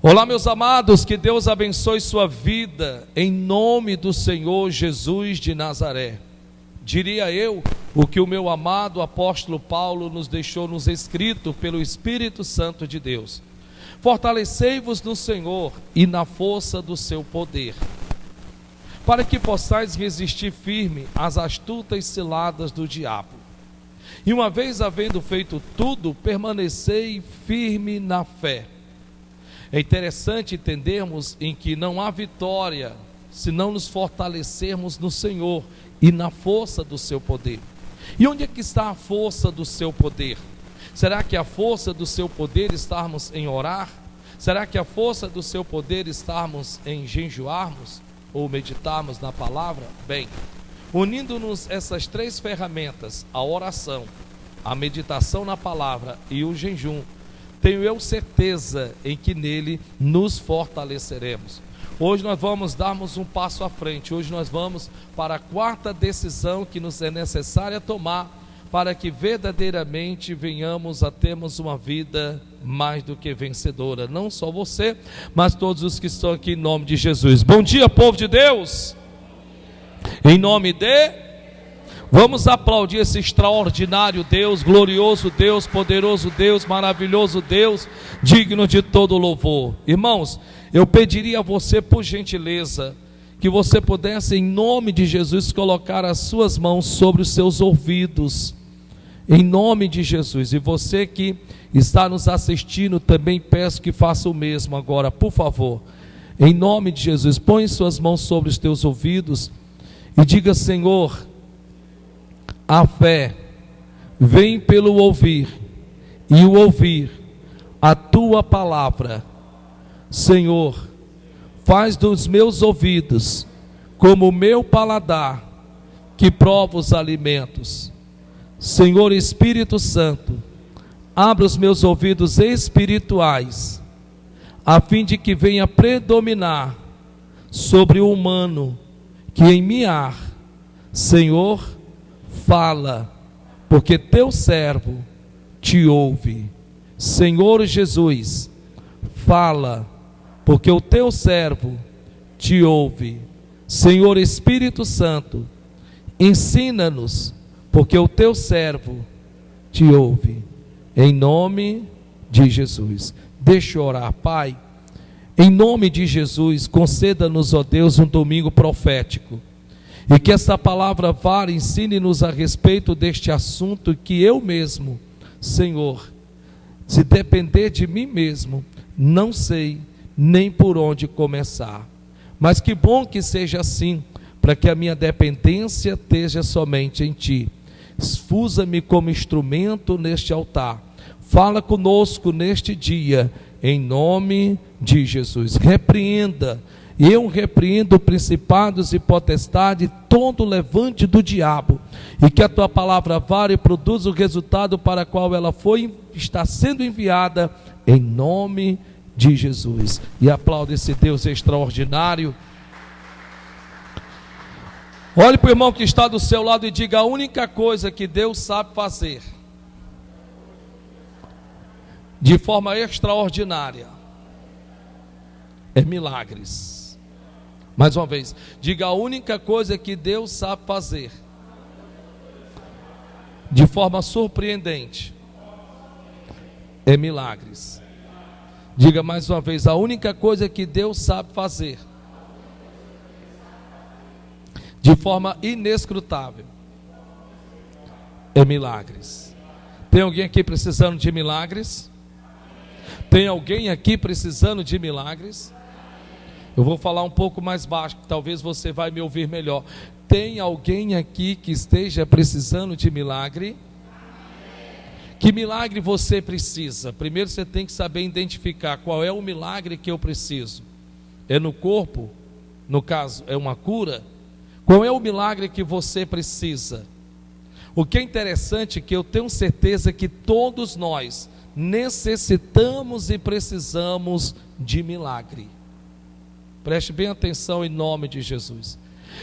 Olá, meus amados, que Deus abençoe sua vida, em nome do Senhor Jesus de Nazaré. Diria eu o que o meu amado apóstolo Paulo nos deixou nos escrito pelo Espírito Santo de Deus: fortalecei-vos no Senhor e na força do seu poder, para que possais resistir firme às astutas ciladas do diabo. E uma vez havendo feito tudo, permanecei firme na fé. É interessante entendermos em que não há vitória se não nos fortalecermos no Senhor e na força do seu poder. E onde é que está a força do seu poder? Será que a força do seu poder estarmos em orar? Será que a força do seu poder estarmos em jejuarmos ou meditarmos na palavra? Bem, unindo-nos essas três ferramentas, a oração, a meditação na palavra e o jejum, tenho eu certeza em que nele nos fortaleceremos. Hoje nós vamos darmos um passo à frente. Hoje nós vamos para a quarta decisão que nos é necessária tomar para que verdadeiramente venhamos a termos uma vida mais do que vencedora. Não só você, mas todos os que estão aqui em nome de Jesus. Bom dia, povo de Deus. Em nome de... Vamos aplaudir esse extraordinário Deus, glorioso Deus, poderoso Deus, maravilhoso Deus, digno de todo louvor. Irmãos, eu pediria a você, por gentileza, que você pudesse, em nome de Jesus, colocar as suas mãos sobre os seus ouvidos, em nome de Jesus. E você que está nos assistindo, também peço que faça o mesmo agora, por favor, em nome de Jesus. Põe suas mãos sobre os teus ouvidos e diga: Senhor, a fé vem pelo ouvir, e o ouvir a tua palavra. Senhor, faz dos meus ouvidos como o meu paladar, que prova os alimentos. Senhor Espírito Santo, abre os meus ouvidos espirituais, a fim de que venha predominar sobre o humano que em mim há. Senhor, fala, porque teu servo te ouve. Senhor Jesus, fala, porque o teu servo te ouve. Senhor Espírito Santo, ensina-nos, porque o teu servo te ouve. Em nome de Jesus. Deixa eu orar. Pai, em nome de Jesus, conceda-nos, ó Deus, um domingo profético. E que essa palavra vale, ensine-nos a respeito deste assunto, que eu mesmo, Senhor, se depender de mim mesmo, não sei nem por onde começar. Mas que bom que seja assim, para que a minha dependência esteja somente em Ti. Usa-me como instrumento neste altar. Fala conosco neste dia, em nome de Jesus. Repreenda. Eu repreendo principados e potestades, todo levante do diabo, e que a tua palavra vale e produza o resultado para o qual ela está sendo enviada, em nome de Jesus. E aplaude esse Deus extraordinário. Olhe para o irmão que está do seu lado e diga: a única coisa que Deus sabe fazer de forma extraordinária é milagres. Mais uma vez, diga: a única coisa que Deus sabe fazer de forma surpreendente é milagres. Diga mais uma vez: a única coisa que Deus sabe fazer de forma inescrutável é milagres. Tem alguém aqui precisando de milagres? Tem alguém aqui precisando de milagres? Eu vou falar um pouco mais baixo, que talvez você vai me ouvir melhor. Tem alguém aqui que esteja precisando de milagre? Que milagre você precisa? Primeiro você tem que saber identificar qual é o milagre que eu preciso. É no corpo? No caso, é uma cura? Qual é o milagre que você precisa? O que é interessante é que eu tenho certeza que todos nós necessitamos e precisamos de milagre. Preste bem atenção em nome de Jesus.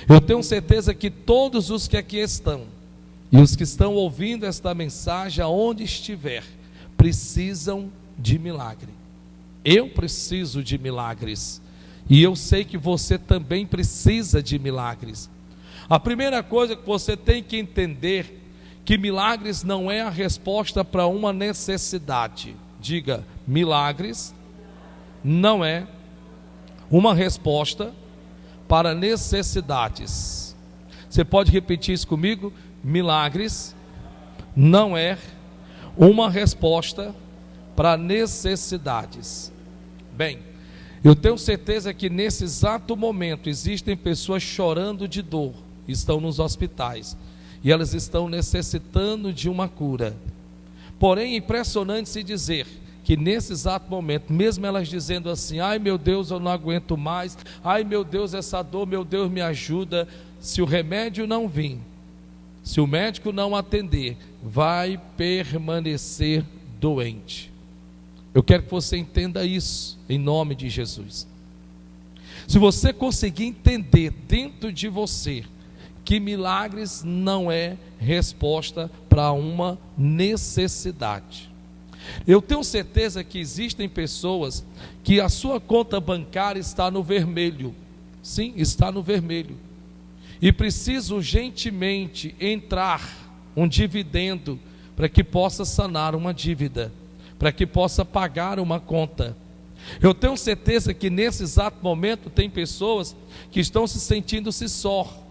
Eu tenho certeza que todos os que aqui estão e os que estão ouvindo esta mensagem, aonde estiver, precisam de milagre. Eu preciso de milagres. E eu sei que você também precisa de milagres. A primeira coisa que você tem que entender, que milagres não é a resposta para uma necessidade. Diga, milagres não é uma resposta para necessidades. Você pode repetir isso comigo? Milagres não é uma resposta para necessidades. Bem, eu tenho certeza que nesse exato momento existem pessoas chorando de dor, estão nos hospitais e elas estão necessitando de uma cura. Porém, é impressionante se dizer que nesse exato momento, mesmo elas dizendo assim: ai meu Deus, eu não aguento mais, ai meu Deus, essa dor, meu Deus, me ajuda. Se o remédio não vir, se o médico não atender, vai permanecer doente. Eu quero que você entenda isso, em nome de Jesus. Se você conseguir entender dentro de você que milagres não é resposta para uma necessidade. Eu tenho certeza que existem pessoas que a sua conta bancária está no vermelho. Sim, está no vermelho. E precisa urgentemente entrar um dividendo para que possa sanar uma dívida, para que possa pagar uma conta. Eu tenho certeza que nesse exato momento tem pessoas que estão se sentindo-se só,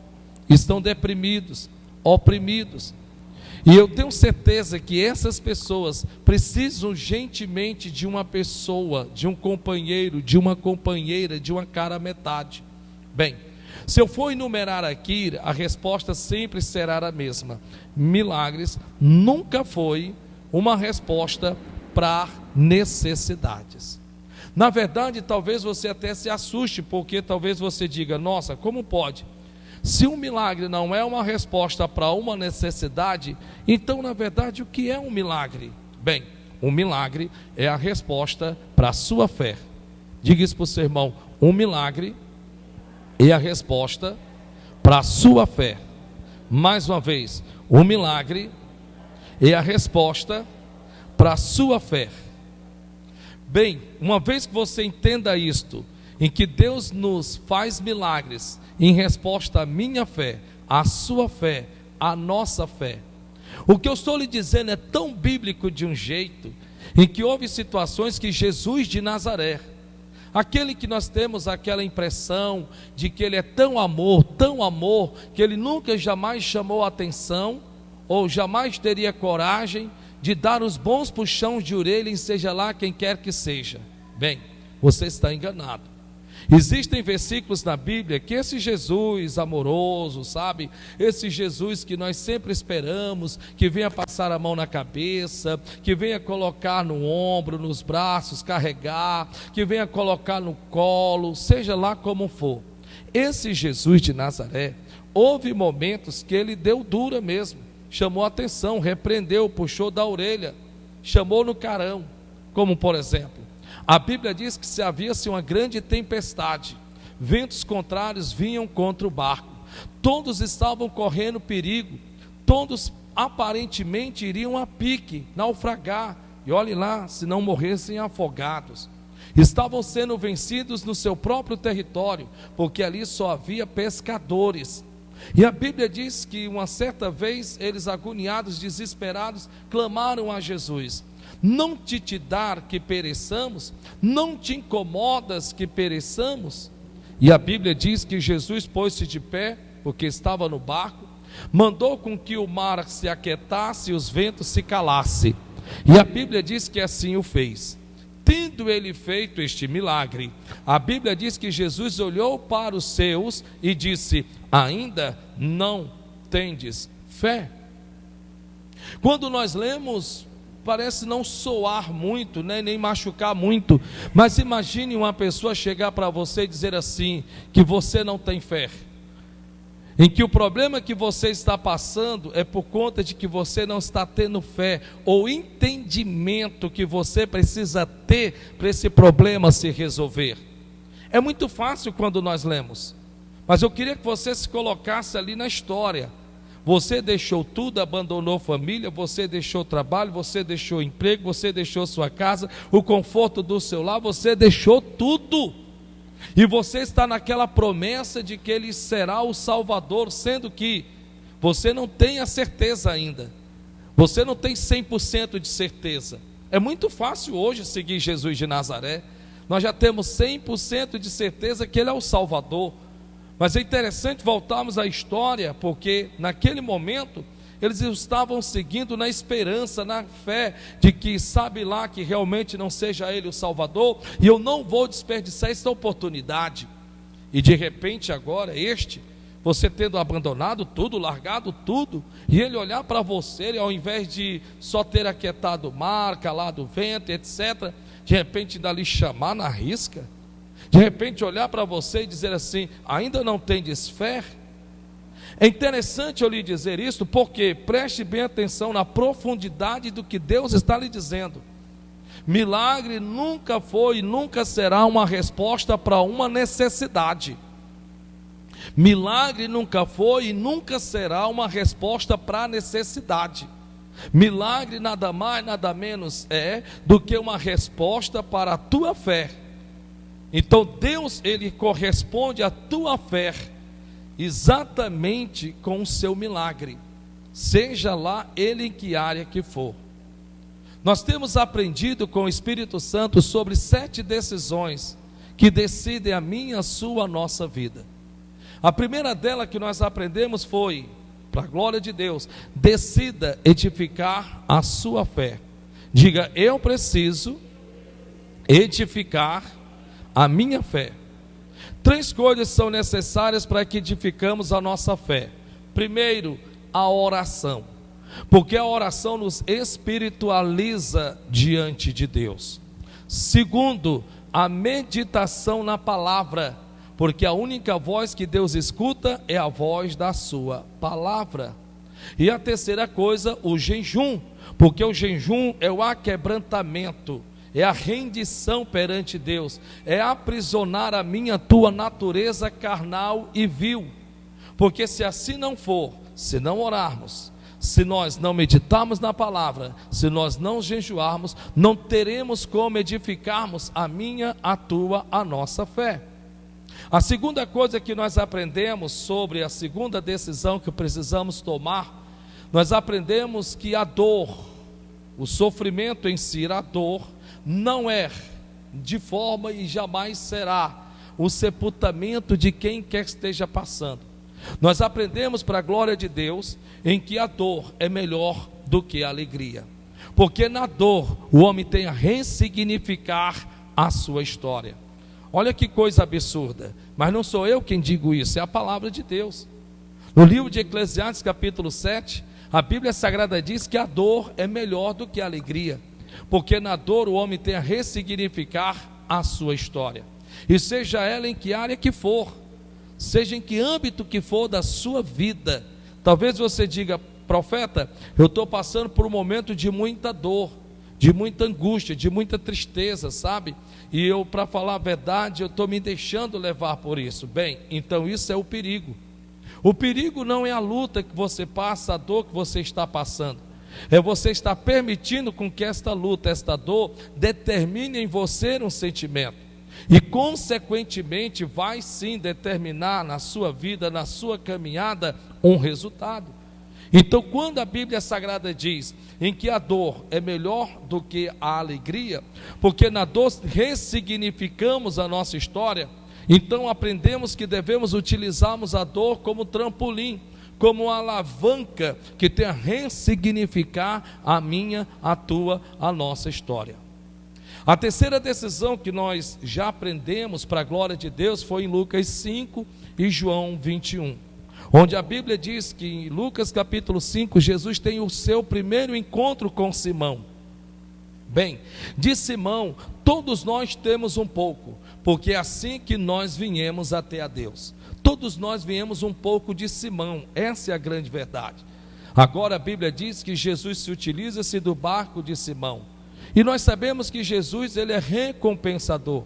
estão deprimidos, oprimidos. E eu tenho certeza que essas pessoas precisam urgentemente de uma pessoa, de um companheiro, de uma companheira, de uma cara a metade. Bem, se eu for enumerar aqui, a resposta sempre será a mesma. Milagres nunca foi uma resposta para necessidades. Na verdade, talvez você até se assuste, porque talvez você diga: nossa, como pode? Se um milagre não é uma resposta para uma necessidade, então na verdade o que é um milagre? Bem, um milagre é a resposta para a sua fé. Diga isso para o seu irmão: um milagre é a resposta para a sua fé. Mais uma vez, um milagre é a resposta para a sua fé. Bem, uma vez que você entenda isto, em que Deus nos faz milagres em resposta à minha fé, à sua fé, à nossa fé. O que eu estou lhe dizendo é tão bíblico de um jeito, em que houve situações que Jesus de Nazaré, aquele que nós temos aquela impressão de que ele é tão amor, que ele nunca jamais chamou atenção, ou jamais teria coragem de dar os bons puxões de orelha em seja lá quem quer que seja. Bem, você está enganado. Existem versículos na Bíblia que esse Jesus amoroso, sabe? Esse Jesus que nós sempre esperamos, que venha passar a mão na cabeça, que venha colocar no ombro, nos braços, carregar, que venha colocar no colo, seja lá como for. Esse Jesus de Nazaré, houve momentos que ele deu dura mesmo, chamou a atenção, repreendeu, puxou da orelha, chamou no carão, como por exemplo, a Bíblia diz que se havia-se uma grande tempestade, ventos contrários vinham contra o barco, todos estavam correndo perigo, todos aparentemente iriam a pique, naufragar, e olhe lá, se não morressem afogados, estavam sendo vencidos no seu próprio território, porque ali só havia pescadores. E a Bíblia diz que uma certa vez eles, agoniados, desesperados, clamaram a Jesus: não te dar que pereçamos? Não te incomodas que pereçamos? E a Bíblia diz que Jesus pôs-se de pé, porque estava no barco, mandou com que o mar se aquietasse e os ventos se calassem. E a Bíblia diz que assim o fez. Tendo ele feito este milagre, a Bíblia diz que Jesus olhou para os seus e disse: ainda não tendes fé? Quando nós lemos, parece não soar muito, né, nem machucar muito, mas imagine uma pessoa chegar para você e dizer assim, que você não tem fé, em que o problema que você está passando é por conta de que você não está tendo fé, ou entendimento que você precisa ter para esse problema se resolver. É muito fácil quando nós lemos, mas eu queria que você se colocasse ali na história. Você deixou tudo, abandonou família, você deixou trabalho, você deixou emprego, você deixou sua casa, o conforto do seu lar, você deixou tudo. E você está naquela promessa de que Ele será o Salvador, sendo que você não tem a certeza ainda. Você não tem 100% de certeza. É muito fácil hoje seguir Jesus de Nazaré. Nós já temos 100% de certeza que Ele é o Salvador. Mas é interessante voltarmos à história, porque naquele momento eles estavam seguindo na esperança, na fé de que sabe lá que realmente não seja Ele o Salvador, e eu não vou desperdiçar essa oportunidade. E de repente agora você tendo abandonado tudo, largado tudo, e Ele olhar para você, Ele, ao invés de só ter aquietado o mar, calado o vento, etc., de repente ainda lhe chamar na risca, de repente olhar para você e dizer assim: ainda não tendes fé? É interessante eu lhe dizer isso, porque preste bem atenção na profundidade do que Deus está lhe dizendo. Milagre nunca foi e nunca será uma resposta para uma necessidade. Milagre nunca foi e nunca será uma resposta para a necessidade. Milagre nada mais, nada menos é do que uma resposta para a tua fé. Então Deus, Ele corresponde à tua fé exatamente com o seu milagre, seja lá ele em que área que for. Nós temos aprendido com o Espírito Santo sobre 7 decisões que decidem a minha, a sua, a nossa vida. A primeira dela que nós aprendemos foi, para a glória de Deus, decida edificar a sua fé. Diga: eu preciso edificar a minha fé. 3 coisas são necessárias para que edificamos a nossa fé. Primeiro, a oração, porque a oração nos espiritualiza diante de Deus. Segundo, a meditação na palavra, porque a única voz que Deus escuta é a voz da sua palavra. E a terceira coisa, o jejum, porque o jejum é o aquebrantamento, é a rendição perante Deus, é aprisionar a minha, tua natureza carnal e vil. Porque se assim não for, se não orarmos, se nós não meditarmos na palavra, se nós não jejuarmos, não teremos como edificarmos a minha, a tua, a nossa fé. A segunda coisa que nós aprendemos sobre a segunda decisão que precisamos tomar, nós aprendemos que a dor, o sofrimento em si, a dor, não é de forma e jamais será o sepultamento de quem quer que esteja passando. Nós aprendemos, para a glória de Deus, em que a dor é melhor do que a alegria, porque na dor o homem tem a ressignificar a sua história. Olha que coisa absurda, mas não sou eu quem digo isso, é a palavra de Deus. No livro de Eclesiastes capítulo 7, a Bíblia Sagrada diz que a dor é melhor do que a alegria, porque na dor o homem tem a ressignificar a sua história, e seja ela em que área que for, seja em que âmbito que for da sua vida. Talvez você diga: profeta, eu estou passando por um momento de muita dor, de muita angústia, de muita tristeza, sabe? E eu, para falar a verdade, eu estou me deixando levar por isso. Bem, então isso é o perigo. O perigo não é a luta que você passa, a dor que você está passando, é você estar permitindo com que esta luta, esta dor, determine em você um sentimento, e consequentemente vai sim determinar na sua vida, na sua caminhada, um resultado. Então, quando a Bíblia Sagrada diz em que a dor é melhor do que a alegria, porque na dor ressignificamos a nossa história, então aprendemos que devemos utilizarmos a dor como trampolim, como uma alavanca que tem a ressignificar a minha, a tua, a nossa história. A terceira decisão que nós já aprendemos, para a glória de Deus, foi em Lucas 5 e João 21, onde a Bíblia diz que em Lucas capítulo 5, Jesus tem o seu primeiro encontro com Simão. Bem, de Simão, todos nós temos um pouco, porque é assim que nós viemos até a Deus. Todos nós viemos um pouco de Simão, essa é a grande verdade. Agora a Bíblia diz que Jesus se utiliza-se do barco de Simão, e nós sabemos que Jesus, ele é recompensador.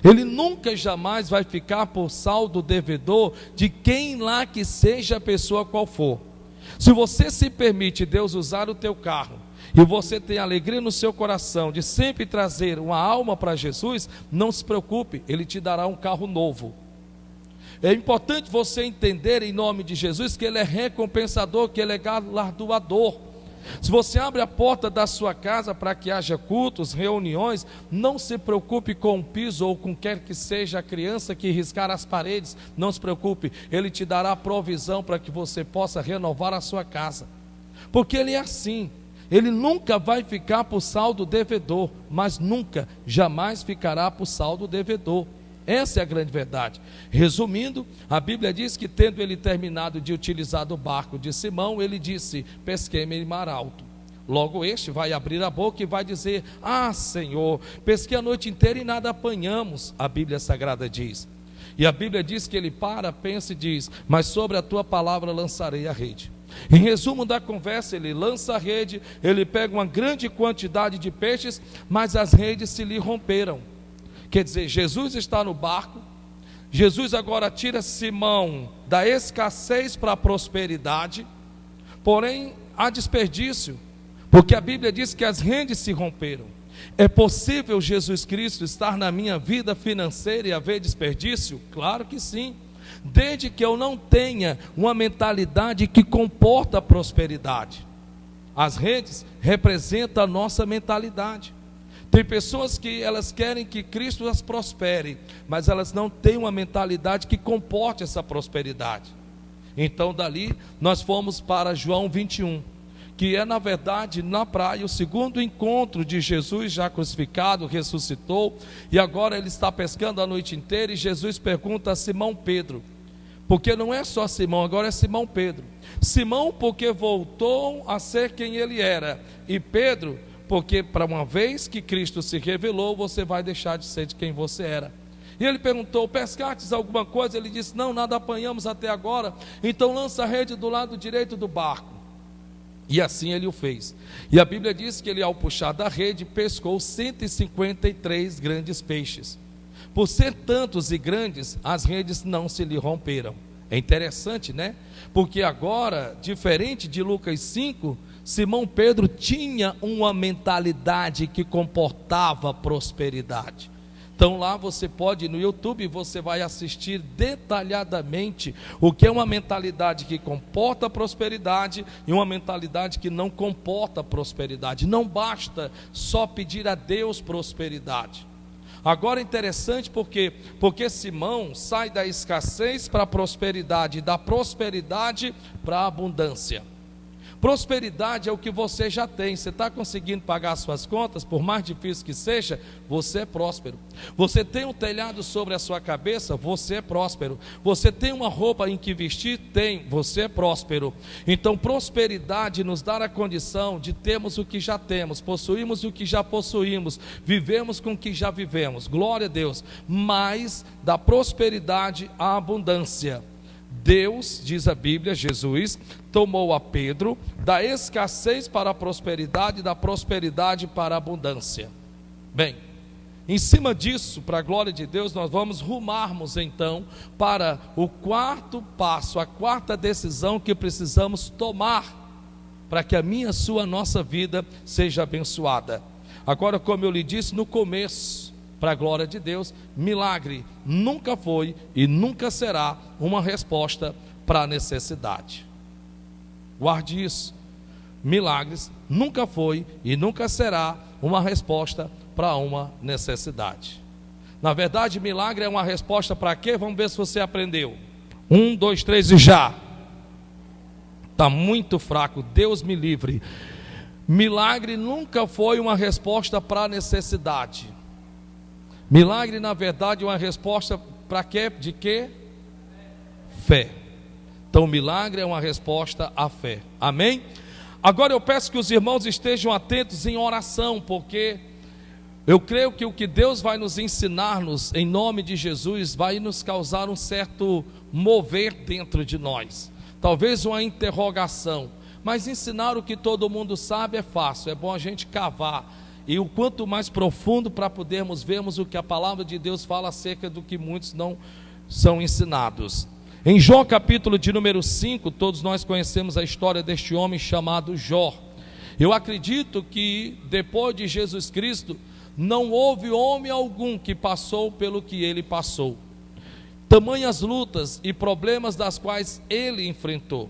Ele nunca jamais vai ficar por saldo devedor de quem lá que seja a pessoa qual for. Se você se permite Deus usar o teu carro, e você tem alegria no seu coração de sempre trazer uma alma para Jesus, não se preocupe, Ele te dará um carro novo. É importante você entender em nome de Jesus que Ele é recompensador, que Ele é galardoador. Se você abre a porta da sua casa para que haja cultos, reuniões, não se preocupe com o piso ou com quer que seja a criança que riscar as paredes, não se preocupe, Ele te dará provisão para que você possa renovar a sua casa, porque Ele é assim. Ele nunca vai ficar por saldo devedor, mas nunca, jamais ficará por saldo devedor. Essa é a grande verdade. Resumindo, a Bíblia diz que tendo ele terminado de utilizar o barco de Simão, ele disse: pesquei-me em mar alto. Logo este vai abrir a boca e vai dizer: ah, Senhor, pesquei a noite inteira e nada apanhamos. A Bíblia Sagrada diz. E a Bíblia diz que ele pensa e diz: mas sobre a tua palavra lançarei a rede. Em resumo da conversa, ele lança a rede, ele pega uma grande quantidade de peixes, mas as redes se lhe romperam. Quer dizer, Jesus está no barco, Jesus agora tira Simão da escassez para a prosperidade, porém há desperdício, porque a Bíblia diz que as redes se romperam. É possível Jesus Cristo estar na minha vida financeira e haver desperdício? Claro que sim, desde que eu não tenha uma mentalidade que comporta a prosperidade. As redes representam a nossa mentalidade. Tem pessoas que elas querem que Cristo as prospere, mas elas não têm uma mentalidade que comporte essa prosperidade. Então dali nós fomos para João 21, que é na verdade na praia o segundo encontro de Jesus já crucificado, ressuscitou, e agora ele está pescando a noite inteira, e Jesus pergunta a Simão Pedro, porque não é só Simão, agora é Simão Pedro. Simão porque voltou a ser quem ele era, e Pedro porque para uma vez que Cristo se revelou, você vai deixar de ser de quem você era. E ele perguntou: pescastes alguma coisa? Ele disse: não, nada apanhamos até agora. Então lança a rede do lado direito do barco. E assim ele o fez. E a Bíblia diz que ele, ao puxar da rede, pescou 153 grandes peixes. Por ser tantos e grandes, as redes não se lhe romperam. É interessante, né? Porque agora, diferente de Lucas 5, Simão Pedro tinha uma mentalidade que comportava prosperidade. Então lá você pode ir no YouTube, você vai assistir detalhadamente o que é uma mentalidade que comporta prosperidade e uma mentalidade que não comporta prosperidade. Não basta só pedir a Deus prosperidade. Agora é interessante porque Simão sai da escassez para a prosperidade, da prosperidade para a abundância. Prosperidade é o que você já tem. Você está conseguindo pagar suas contas, por mais difícil que seja, você é próspero. Você tem um telhado sobre a sua cabeça, você é próspero. Você tem uma roupa em que vestir, tem, você é próspero. Então prosperidade nos dá a condição de termos o que já temos, possuímos o que já possuímos, vivemos com o que já vivemos, glória a Deus. Mas da prosperidade à abundância. Deus, diz a Bíblia, Jesus tomou a Pedro da escassez para a prosperidade, da prosperidade para a abundância. Bem, em cima disso, para a glória de Deus, nós vamos rumarmos então para o quarto passo, a quarta decisão que precisamos tomar para que a minha, a sua, a nossa vida seja abençoada. Agora, como eu lhe disse no começo, para a glória de Deus, milagre nunca foi e nunca será uma resposta para a necessidade. Guarde isso. Milagres nunca foi e nunca será uma resposta para uma necessidade. Na verdade, milagre é uma resposta para quê? Vamos ver se você aprendeu. 1, 2, 3 e já. Está muito fraco, Deus me livre. Milagre nunca foi uma resposta para a necessidade. Milagre, na verdade, é uma resposta para quê? De quê? Fé. Então, milagre é uma resposta à fé. Amém? Agora eu peço que os irmãos estejam atentos em oração, porque eu creio que o que Deus vai nos ensinar-nos, em nome de Jesus, vai nos causar um certo mover dentro de nós. Talvez uma interrogação. Mas ensinar o que todo mundo sabe é fácil, é bom a gente cavar. E o quanto mais profundo para podermos vermos o que a palavra de Deus fala acerca do que muitos não são ensinados. Em Jó capítulo de número 5, todos nós conhecemos a história deste homem chamado Jó. Eu acredito que depois de Jesus Cristo, não houve homem algum que passou pelo que ele passou. Tamanhas lutas e problemas das quais ele enfrentou.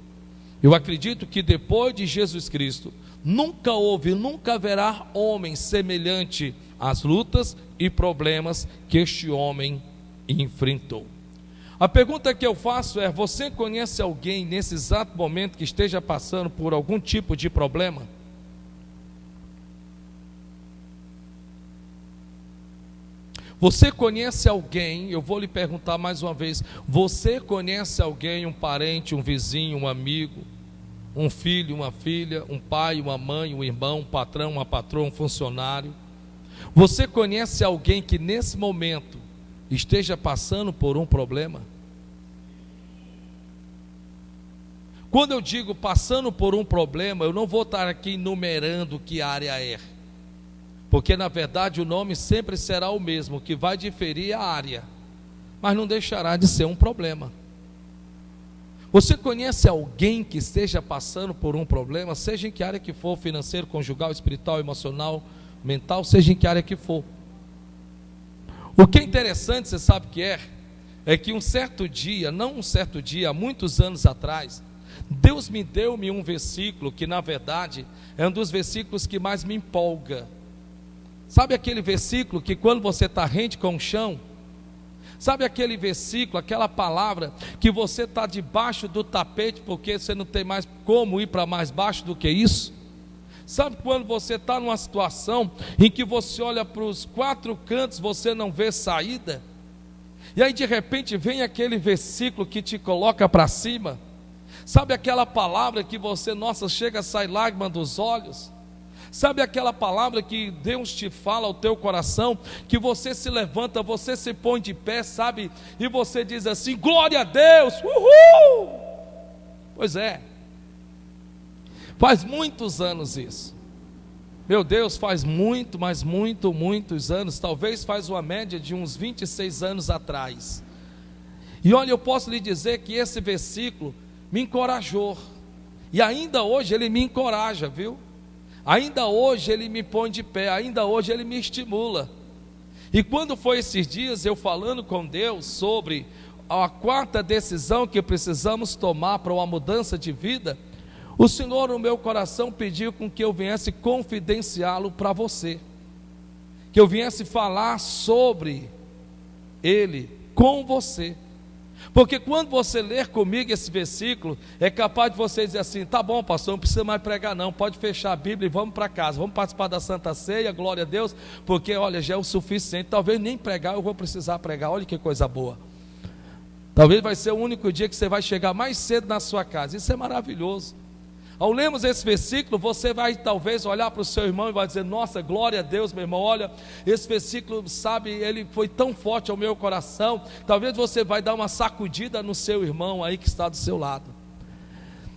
Eu acredito que depois de Jesus Cristo, nunca houve, nunca haverá homem semelhante às lutas e problemas que este homem enfrentou. A pergunta que eu faço é: você conhece alguém nesse exato momento que esteja passando por algum tipo de problema? Você conhece alguém, eu vou lhe perguntar mais uma vez, você conhece alguém, um parente, um vizinho, um amigo, um filho, uma filha, um pai, uma mãe, um irmão, um patrão, uma patroa, um funcionário? Você conhece alguém que nesse momento esteja passando por um problema? Quando eu digo passando por um problema, eu não vou estar aqui enumerando que área é, porque na verdade o nome sempre será o mesmo, que vai diferir a área, mas não deixará de ser um problema. Você conhece alguém que esteja passando por um problema, seja em que área que for, financeiro, conjugal, espiritual, emocional, mental, seja em que área que for? O que é interessante, você sabe que é que um certo dia, não um certo dia, há muitos anos atrás, Deus me deu um versículo que na verdade é um dos versículos que mais me empolga. Sabe aquele versículo que quando você está rente com o chão, sabe aquele versículo, aquela palavra que você está debaixo do tapete porque você não tem mais como ir para mais baixo do que isso? Sabe quando você está numa situação em que você olha para os quatro cantos, você não vê saída? E aí de repente vem aquele versículo que te coloca para cima. Sabe aquela palavra que você, nossa, chega a sair lágrima dos olhos? Sabe aquela palavra que Deus te fala ao teu coração, que você se levanta, você se põe de pé, sabe? E você diz assim: glória a Deus, uhul! Pois é, faz muitos anos isso. Meu Deus, faz muito, mas muitos anos, talvez faz uma média de uns 26 anos atrás. E olha, eu posso lhe dizer que esse versículo me encorajou, e ainda hoje ele me encoraja, viu? Ainda hoje ele me põe de pé, ainda hoje ele me estimula. E quando foi esses dias eu falando com Deus sobre a quarta decisão que precisamos tomar para uma mudança de vida, o Senhor no meu coração pediu com que eu viesse confidenciá-lo para você, que eu viesse falar sobre ele com você. Porque quando você ler comigo esse versículo, é capaz de você dizer assim: tá bom, pastor, não precisa mais pregar não, pode fechar a Bíblia e vamos para casa, vamos participar da Santa Ceia, glória a Deus, porque olha, já é o suficiente, talvez nem pregar eu vou precisar pregar, olha que coisa boa. Talvez vai ser o único dia que você vai chegar mais cedo na sua casa, isso é maravilhoso. Ao lermos esse versículo, você vai talvez olhar para o seu irmão e vai dizer: nossa, glória a Deus, meu irmão, olha, esse versículo, sabe, ele foi tão forte ao meu coração. Talvez você vai dar uma sacudida no seu irmão aí que está do seu lado.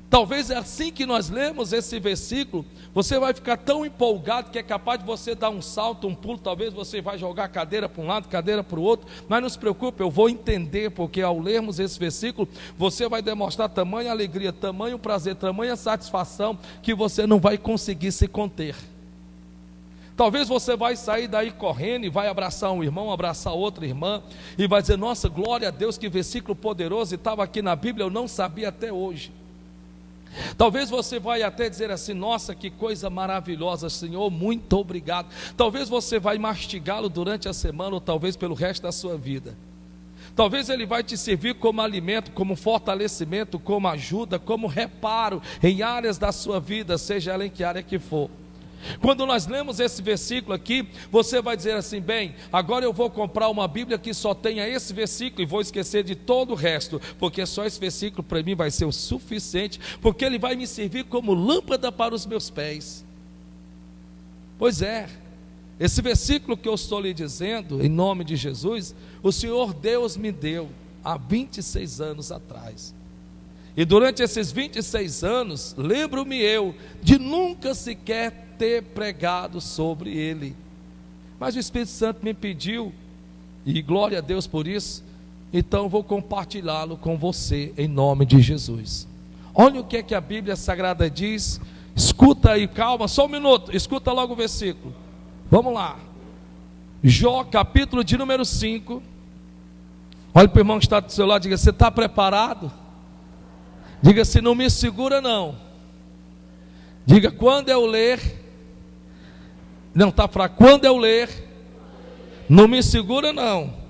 Talvez é assim que nós lemos esse versículo, você vai ficar tão empolgado que é capaz de você dar um salto, um pulo, talvez você vai jogar a cadeira para um lado, cadeira para o outro, mas não se preocupe, eu vou entender, porque ao lermos esse versículo, você vai demonstrar tamanha alegria, tamanho prazer, tamanha satisfação, que você não vai conseguir se conter. Talvez você vai sair daí correndo e vai abraçar um irmão, abraçar outra irmã, e vai dizer: nossa, glória a Deus, que versículo poderoso, e estava aqui na Bíblia, eu não sabia até hoje. Talvez você vai até dizer assim: nossa, que coisa maravilhosa, Senhor, muito obrigado. Talvez você vai mastigá-lo durante a semana, ou talvez pelo resto da sua vida. Talvez ele vai te servir como alimento, como fortalecimento, como ajuda, como reparo em áreas da sua vida, seja ela em que área que for. Quando nós lemos esse versículo aqui, você vai dizer assim: bem, agora eu vou comprar uma Bíblia que só tenha esse versículo e vou esquecer de todo o resto, porque só esse versículo para mim vai ser o suficiente, porque ele vai me servir como lâmpada para os meus pés. Pois é, esse versículo que eu estou lhe dizendo, em nome de Jesus, o Senhor Deus me deu há 26 anos atrás. E durante esses 26 anos, lembro-me eu de nunca sequer ter pregado sobre ele, mas o Espírito Santo me pediu, e glória a Deus por isso, Então eu vou compartilhá-lo com você em nome de Jesus. Olha o que é que a Bíblia Sagrada diz. Escuta aí, calma, só um minuto, escuta logo o versículo. Vamos lá. Jó, capítulo de número 5. Olha para o irmão que está do seu lado, diga: você está preparado? Diga assim: não me segura não. Diga: quando eu ler, não está fraco, quando eu ler, não me segura não.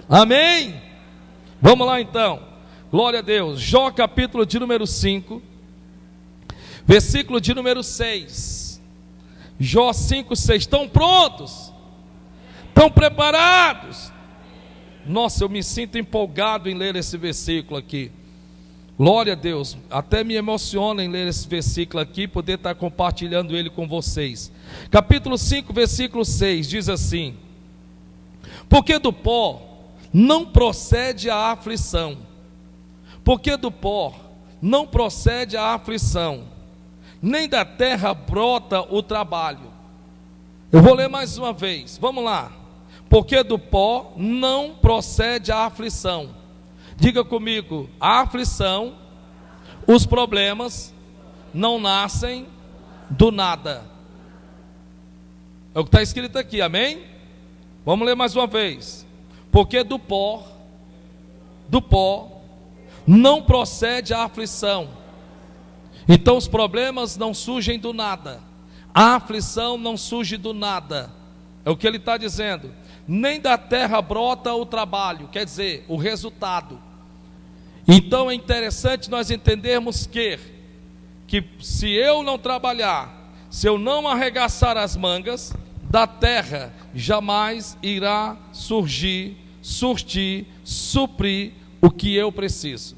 Amém? Vamos lá então, glória a Deus. Jó capítulo de número 5, versículo de número 6. Jó 5, 6, estão prontos? Estão preparados? Nossa, eu me sinto empolgado em ler esse versículo aqui. Glória a Deus, até me emociona em ler esse versículo aqui, poder estar compartilhando ele com vocês. Capítulo 5, versículo 6, diz assim: porque do pó não procede a aflição, porque do pó não procede a aflição, nem da terra brota o trabalho. Eu vou ler mais uma vez, vamos lá. Porque do pó não procede a aflição. Diga comigo: a aflição, os problemas não nascem do nada. É o que está escrito aqui, amém? Vamos ler mais uma vez. Porque do pó não procede a aflição. Então os problemas não surgem do nada, a aflição não surge do nada. É o que ele está dizendo. Nem da terra brota o trabalho, quer dizer, o resultado. Então é interessante nós entendermos que se eu não trabalhar, se eu não arregaçar as mangas, da terra jamais irá surtir, suprir o que eu preciso.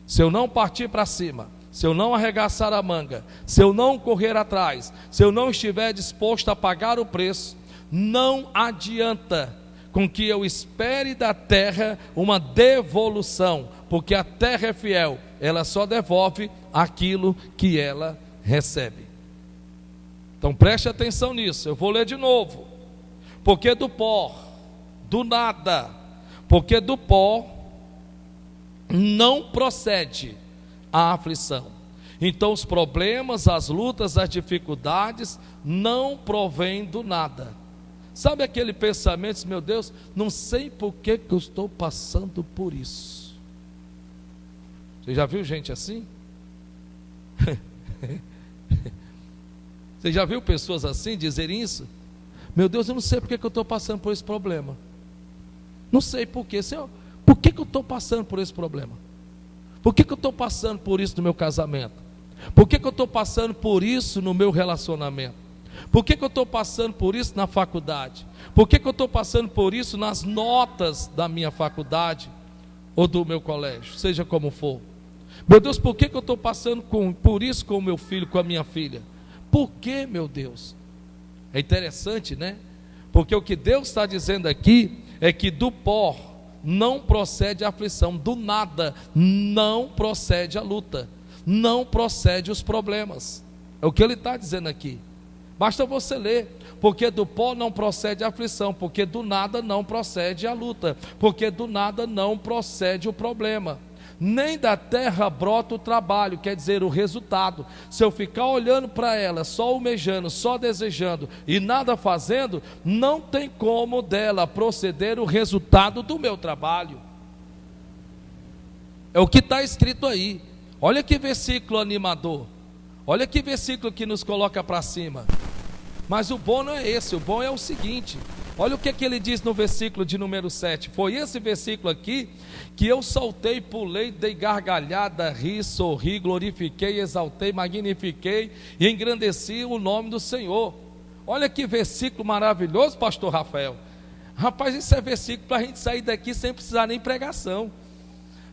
Se eu não partir para cima, se eu não arregaçar a manga, se eu não correr atrás, se eu não estiver disposto a pagar o preço, não adianta com que eu espere da terra uma devolução, porque a terra é fiel, ela só devolve aquilo que ela recebe. Então preste atenção nisso, eu vou ler de novo. Porque do pó, do nada, porque do pó não procede a aflição. Então os problemas, as lutas, as dificuldades não provêm do nada. Sabe aquele pensamento: meu Deus, não sei por que eu estou passando por isso. Você já viu gente assim? Você já viu pessoas assim dizerem isso? Meu Deus, eu não sei por que eu estou passando por esse problema. Não sei por quê. Senhor, por que eu estou passando por esse problema? Por que eu estou passando por isso no meu casamento? Por que eu estou passando por isso no meu relacionamento? Por que eu estou passando por isso na faculdade? Por que eu estou passando por isso nas notas da minha faculdade ou do meu colégio, seja como for? Meu Deus, por que eu estou passando por isso com o meu filho, com a minha filha? Por que, meu Deus? É interessante, né? Porque o que Deus está dizendo aqui é que do pó não procede a aflição, do nada não procede a luta, não procede os problemas. É o que ele está dizendo aqui. Basta você ler. Porque do pó não procede a aflição, porque do nada não procede a luta, porque do nada não procede o problema. Nem da terra brota o trabalho, quer dizer, o resultado. Se eu ficar olhando para ela, só almejando, só desejando e nada fazendo, não tem como dela proceder o resultado do meu trabalho. É o que está escrito aí. Olha que versículo animador. Olha que versículo que nos coloca para cima. Mas o bom não é esse, o bom é o seguinte. Olha o que ele diz no versículo de número 7. Foi esse versículo aqui que eu saltei, pulei, dei gargalhada, ri, sorri, glorifiquei, exaltei, magnifiquei e engrandeci o nome do Senhor. Olha que versículo maravilhoso, pastor Rafael. Rapaz, isso é versículo para a gente sair daqui sem precisar nem pregação.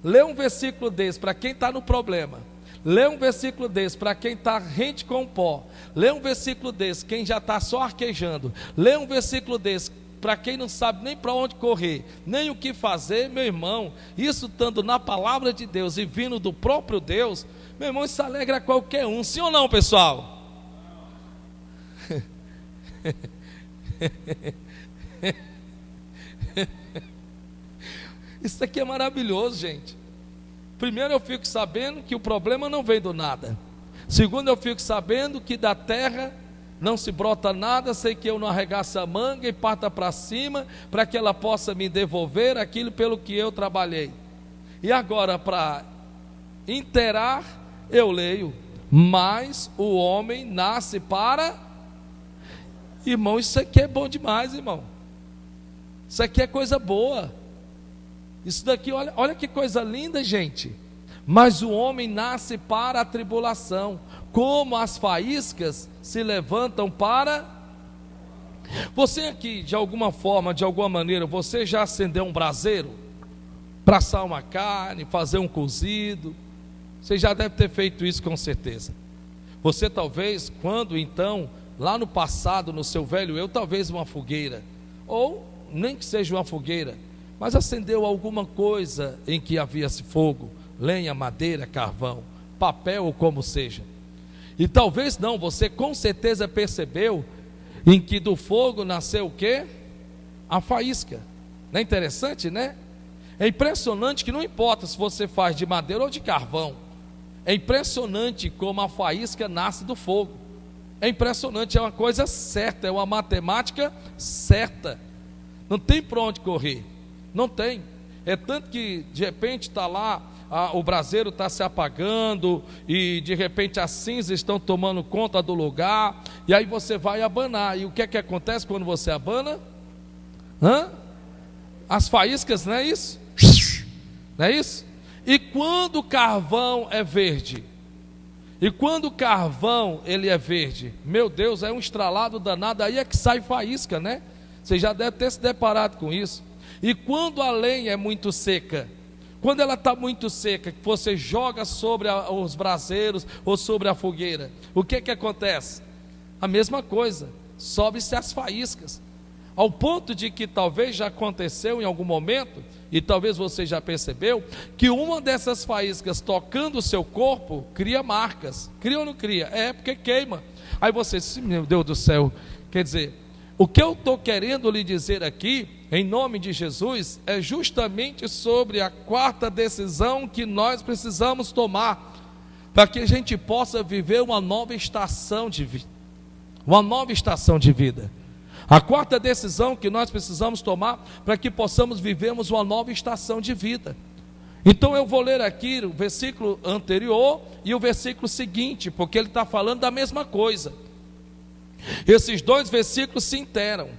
Lê um versículo desse para quem está no problema. Lê um versículo desse para quem está rente com o pó. Lê um versículo desse quem já está só arquejando. Lê um versículo desse para quem não sabe nem para onde correr, nem o que fazer, meu irmão. Isso estando na palavra de Deus e vindo do próprio Deus, meu irmão, isso alegra qualquer um. Sim ou não, pessoal? Isso aqui é maravilhoso, gente. Primeiro, eu fico sabendo que o problema não vem do nada. Segundo, eu fico sabendo que da terra não se brota nada, sei que eu não arregaço a manga e parta para cima, para que ela possa me devolver aquilo pelo que eu trabalhei. E agora, para inteirar, eu leio: mas o homem nasce para... Irmão, isso aqui é bom demais, irmão. Isso aqui é coisa boa. Isso daqui, olha que coisa linda, gente. Mas o homem nasce para a tribulação, como as faíscas se levantam para... Você aqui, de alguma forma, de alguma maneira, você já acendeu um braseiro para assar uma carne, fazer um cozido? Você já deve ter feito isso com certeza. Você talvez, quando então, lá no passado, no seu velho eu, talvez uma fogueira, ou nem que seja uma fogueira, mas acendeu alguma coisa em que havia-se fogo, lenha, madeira, carvão, papel ou como seja. E talvez não, você com certeza percebeu em que do fogo nasceu o quê? A faísca. Não é interessante, né? É impressionante que não importa se você faz de madeira ou de carvão, é impressionante como a faísca nasce do fogo. É impressionante, é uma coisa certa, é uma matemática certa. Não tem para onde correr, não tem. É tanto que de repente está lá, o braseiro está se apagando, e de repente as cinzas estão tomando conta do lugar, e aí você vai abanar, e o que é que acontece quando você abana? As faíscas, não é isso? Não é isso? E quando o carvão é verde? E quando o carvão ele é verde, meu Deus, é um estralado danado, aí é que sai faísca, né? Você já deve ter se deparado com isso. E quando a lenha é muito seca, quando ela está muito seca, que você joga sobre os braseiros ou sobre a fogueira, o que acontece? A mesma coisa, sobe-se as faíscas, ao ponto de que talvez já aconteceu em algum momento, e talvez você já percebeu, que uma dessas faíscas tocando o seu corpo, cria marcas. Cria ou não cria? É, porque queima. Aí você diz, meu Deus do céu, quer dizer, o que eu estou querendo lhe dizer aqui, em nome de Jesus, é justamente sobre a quarta decisão que nós precisamos tomar, para que a gente possa viver uma nova estação de vida. Uma nova estação de vida. A quarta decisão que nós precisamos tomar para que possamos vivermos uma nova estação de vida. Então eu vou ler aqui o versículo anterior e o versículo seguinte, porque ele está falando da mesma coisa. Esses dois versículos se interam.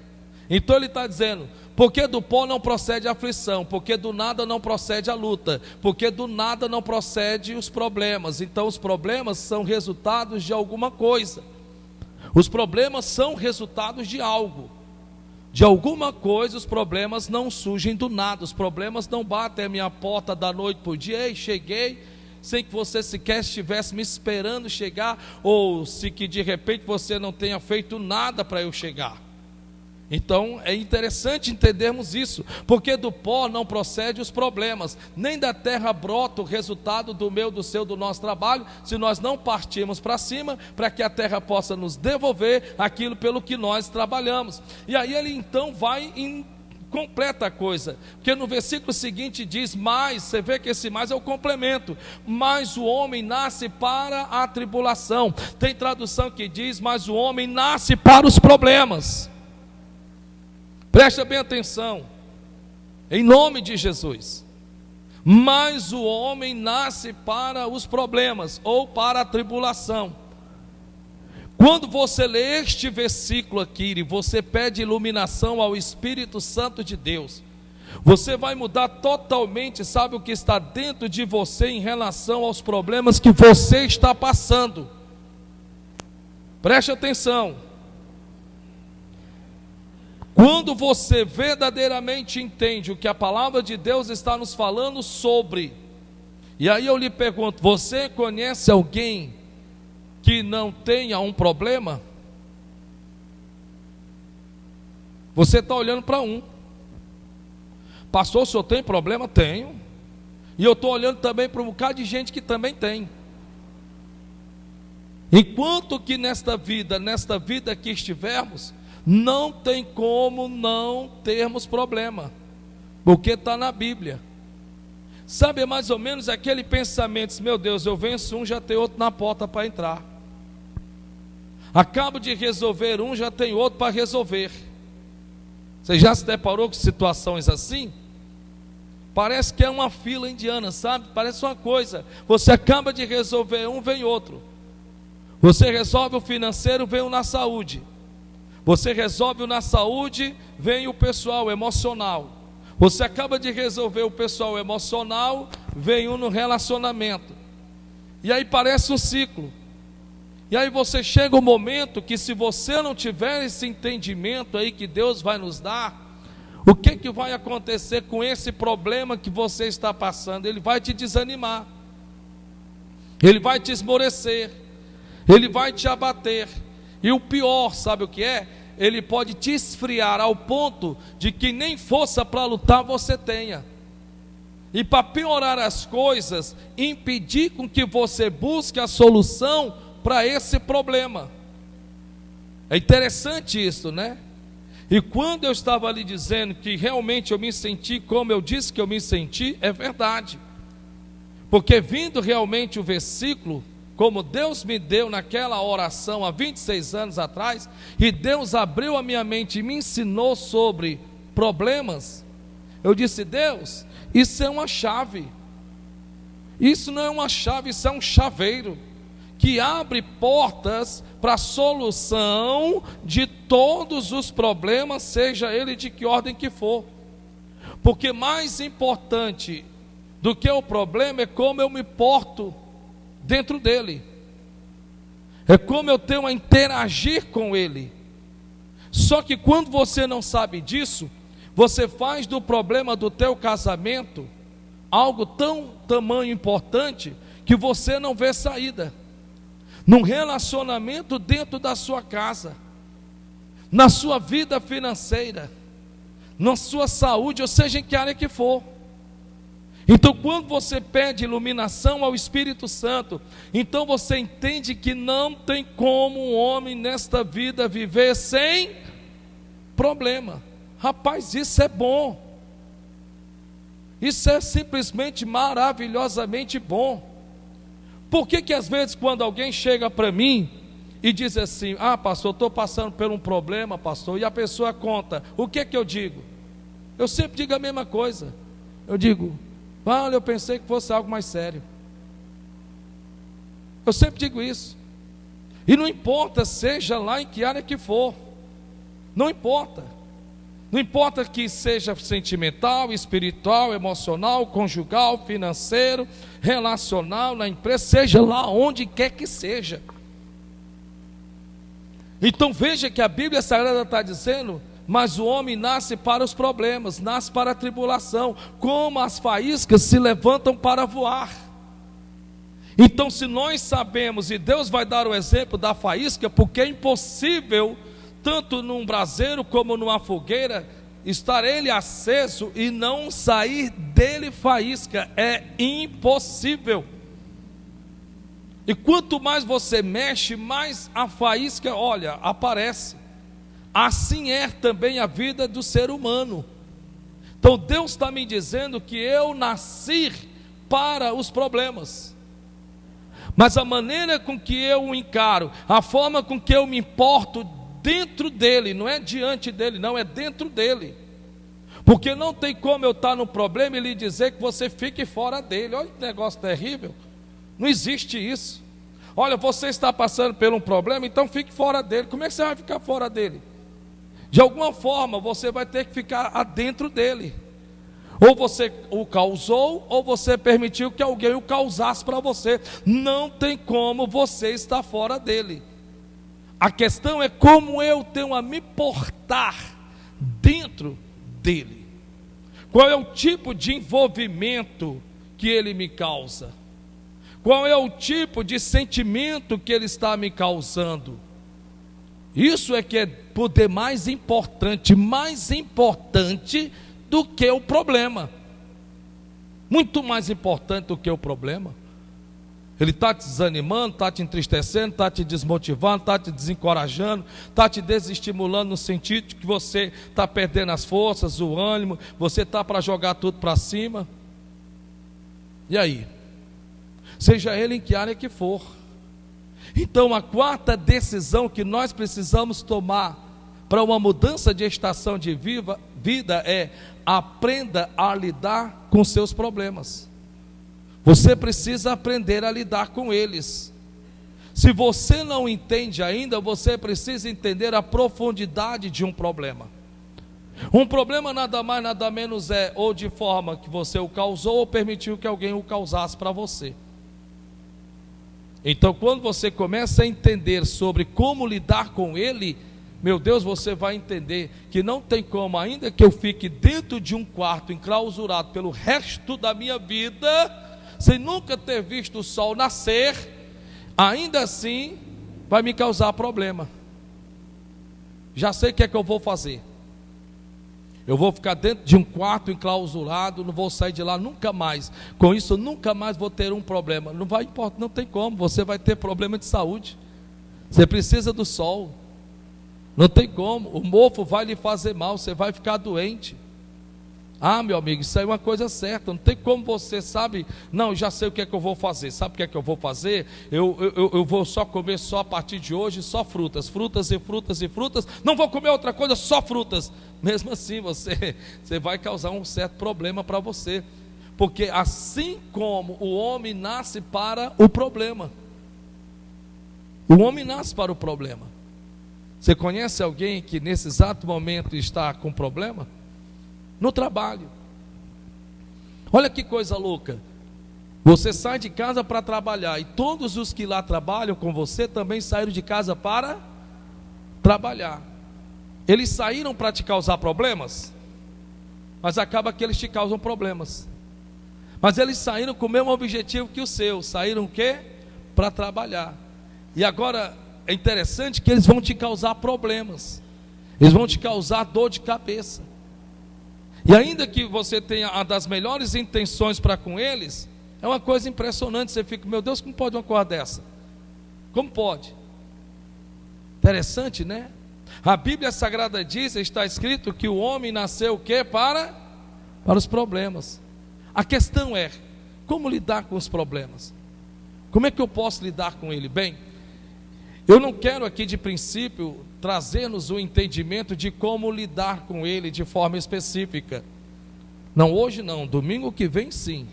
Então ele está dizendo: porque do pó não procede a aflição, porque do nada não procede a luta, porque do nada não procede os problemas. Então os problemas são resultados de alguma coisa. Os problemas são resultados de algo, de alguma coisa. Os problemas não surgem do nada, os problemas não batem a minha porta da noite para o dia. Ei, cheguei, sem que você sequer estivesse me esperando chegar, ou se que de repente você não tenha feito nada para eu chegar. Então é interessante entendermos isso, porque do pó não procede os problemas, nem da terra brota o resultado do meu, do seu, do nosso trabalho, se nós não partirmos para cima, para que a terra possa nos devolver aquilo pelo que nós trabalhamos. E aí ele então vai em completa a coisa, porque no versículo seguinte diz: mas, você vê que esse mais é o complemento, mas o homem nasce para a tribulação. Tem tradução que diz: mas o homem nasce para os problemas. Presta bem atenção, em nome de Jesus. Mas o homem nasce para os problemas, ou para a tribulação. Quando você lê este versículo aqui, e você pede iluminação ao Espírito Santo de Deus, você vai mudar totalmente, sabe, o que está dentro de você em relação aos problemas que você está passando. Preste atenção. Quando você verdadeiramente entende o que a palavra de Deus está nos falando sobre, e aí eu lhe pergunto: você conhece alguém que não tenha um problema? Você está olhando para um. Pastor, o senhor tem problema? Tenho. E eu estou olhando também para um bocado de gente que também tem. Enquanto que nesta vida que estivermos, não tem como não termos problema, porque está na Bíblia. Sabe, é mais ou menos aquele pensamento: meu Deus, eu venço um, já tem outro na porta para entrar. Acabo de resolver um, já tem outro para resolver. Você já se deparou com situações assim? Parece que é uma fila indiana, sabe? Parece uma coisa. Você acaba de resolver um, vem outro. Você resolve o financeiro, vem o na saúde. Você resolve o na saúde, vem o pessoal emocional. Você acaba de resolver o pessoal emocional, vem um no relacionamento. E aí parece um ciclo. E aí você chega um momento que, se você não tiver esse entendimento aí que Deus vai nos dar, o que vai acontecer com esse problema que você está passando? Ele vai te desanimar, ele vai te esmorecer, ele vai te abater. E o pior, sabe o que é? Ele pode te esfriar ao ponto de que nem força para lutar você tenha. E para piorar as coisas, impedir com que você busque a solução para esse problema. É interessante isso, né? E quando eu estava ali dizendo que realmente eu me senti como eu disse que eu me senti, é verdade. Porque vindo realmente o versículo, como Deus me deu naquela oração há 26 anos atrás, e Deus abriu a minha mente e me ensinou sobre problemas, eu disse: Deus, isso é uma chave. Isso não é uma chave, isso é um chaveiro que abre portas para a solução de todos os problemas, seja ele de que ordem que for. Porque mais importante do que o problema é como eu me porto dentro dele, é como eu tenho a interagir com ele. Só que quando você não sabe disso, você faz do problema do teu casamento algo tamanho importante que você não vê saída. Num relacionamento dentro da sua casa, na sua vida financeira, na sua saúde, ou seja, em que área que for. Então, quando você pede iluminação ao Espírito Santo, então você entende que não tem como um homem nesta vida viver sem problema. Rapaz, isso é bom. Isso é simplesmente maravilhosamente bom. Por que às vezes quando alguém chega para mim e diz assim: ah, pastor, eu estou passando por um problema, pastor, e a pessoa conta, o que eu digo? Eu sempre digo a mesma coisa. Eu digo: olha, eu pensei que fosse algo mais sério. Eu sempre digo isso. E não importa, seja lá em que área que for, não importa. Não importa que seja sentimental, espiritual, emocional, conjugal, financeiro, relacional, na empresa, seja lá onde quer que seja. Então veja que a Bíblia Sagrada está dizendo: mas o homem nasce para os problemas, nasce para a tribulação, como as faíscas se levantam para voar. Então, se nós sabemos, e Deus vai dar o exemplo da faísca, porque é impossível, tanto num braseiro como numa fogueira, estar ele aceso e não sair dele faísca. É impossível. E quanto mais você mexe, mais a faísca, olha, aparece. Assim é também a vida do ser humano. Então Deus está me dizendo que eu nasci para os problemas, mas a maneira com que eu o encaro, a forma com que eu me importo dentro dele, não é diante dele, não, é dentro dele. Porque não tem como eu estar no problema e lhe dizer que você fique fora dele. Olha que negócio terrível. Não existe isso. Olha, você está passando por um problema, então fique fora dele. Como é que você vai ficar fora dele? De alguma forma você vai ter que ficar adentro dele. Ou você o causou, ou você permitiu que alguém o causasse para você. Não tem como você estar fora dele. A questão é como eu tenho a me portar dentro dele. Qual é o tipo de envolvimento que ele me causa? Qual é o tipo de sentimento que ele está me causando? Isso é que é poder mais importante do que o problema. Muito mais importante do que o problema. Ele está te desanimando, está te entristecendo, está te desmotivando, está te desencorajando, está te desestimulando no sentido de que você está perdendo as forças, o ânimo, você está para jogar tudo para cima. E aí? Seja ele em que área que for. Então a quarta decisão que nós precisamos tomar para uma mudança de estação de vida é: aprenda a lidar com seus problemas. Você precisa aprender a lidar com eles. Se você não entende ainda, você precisa entender a profundidade de um problema. Um problema nada mais, nada menos é ou de forma que você o causou ou permitiu que alguém o causasse para você. Então, quando você começa a entender sobre como lidar com ele, meu Deus, você vai entender que não tem como, ainda que eu fique dentro de um quarto enclausurado pelo resto da minha vida, sem nunca ter visto o sol nascer, ainda assim vai me causar problema. Já sei o que é que eu vou fazer. Eu vou ficar dentro de um quarto enclausurado, não vou sair de lá nunca mais. Com isso, eu nunca mais vou ter um problema. Não vai importar, não tem como. Você vai ter problema de saúde. Você precisa do sol. Não tem como. O mofo vai lhe fazer mal. Você vai ficar doente. Ah, meu amigo, isso aí é uma coisa certa. Não tem como você, sabe? Não, já sei o que é que eu vou fazer. Sabe o que é que eu vou fazer? Eu vou só comer só a partir de hoje, só frutas. Frutas e frutas e frutas. Não vou comer outra coisa, só frutas. Mesmo assim, você vai causar um certo problema para você. Porque assim como o homem nasce para o problema. O homem nasce para o problema. Você conhece alguém que nesse exato momento está com problema? No trabalho. Olha que coisa louca. Você sai de casa para trabalhar, e todos os que lá trabalham com você também saíram de casa para trabalhar. Eles saíram para te causar problemas, mas acaba que eles te causam problemas. Mas eles saíram com o mesmo objetivo que o seu. Saíram o quê? Para trabalhar. E agora é interessante que eles vão te causar problemas. Eles vão te causar dor de cabeça. E ainda que você tenha uma das melhores intenções para com eles, é uma coisa impressionante. Você fica, meu Deus, como pode uma coisa dessa? Como pode? Interessante, né? A Bíblia Sagrada diz, está escrito que o homem nasceu o quê? Para os problemas. A questão é, como lidar com os problemas? Como é que eu posso lidar com ele? Bem, eu não quero aqui de princípio trazer-nos o entendimento de como lidar com ele de forma específica. Não, hoje não, domingo que vem sim.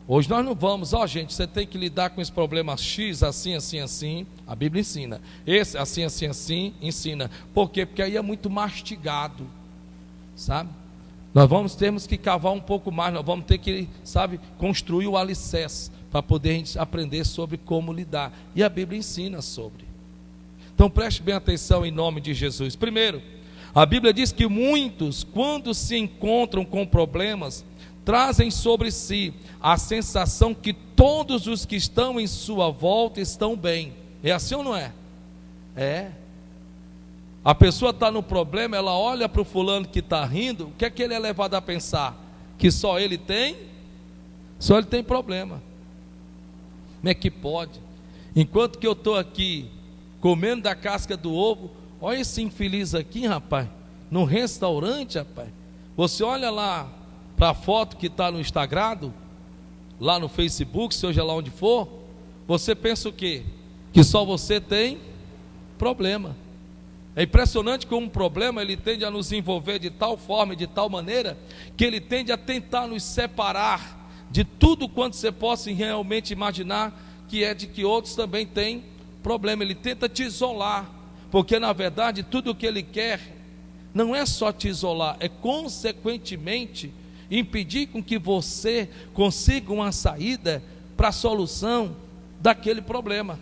Hoje nós não vamos, gente, você tem que lidar com esse problema X, assim, assim, assim. A Bíblia ensina. Esse, assim, assim, assim, ensina. Por quê? Porque aí é muito mastigado, sabe? Nós temos que cavar um pouco mais, nós vamos ter que, sabe, construir o alicerce para poder aprender sobre como lidar. E a Bíblia ensina sobre. Então preste bem atenção em nome de Jesus. Primeiro, a Bíblia diz que muitos, quando se encontram com problemas, trazem sobre si a sensação que todos os que estão em sua volta estão bem. É assim ou não é? É. A pessoa está no problema, ela olha para o fulano que está rindo, o que é que ele é levado a pensar? Que só ele tem problema. Como é que pode? Enquanto que eu estou aqui comendo da casca do ovo, olha esse infeliz aqui, rapaz, no restaurante, rapaz. Você olha lá para a foto que está no Instagram, lá no Facebook, seja lá onde for, você pensa o quê? Que só você tem problema. É impressionante como um problema ele tende a nos envolver de tal forma e de tal maneira que ele tende a tentar nos separar de tudo quanto você possa realmente imaginar que é de que outros também têm problema. Ele tenta te isolar, porque na verdade tudo o que ele quer não é só te isolar, é consequentemente impedir com que você consiga uma saída para a solução daquele problema.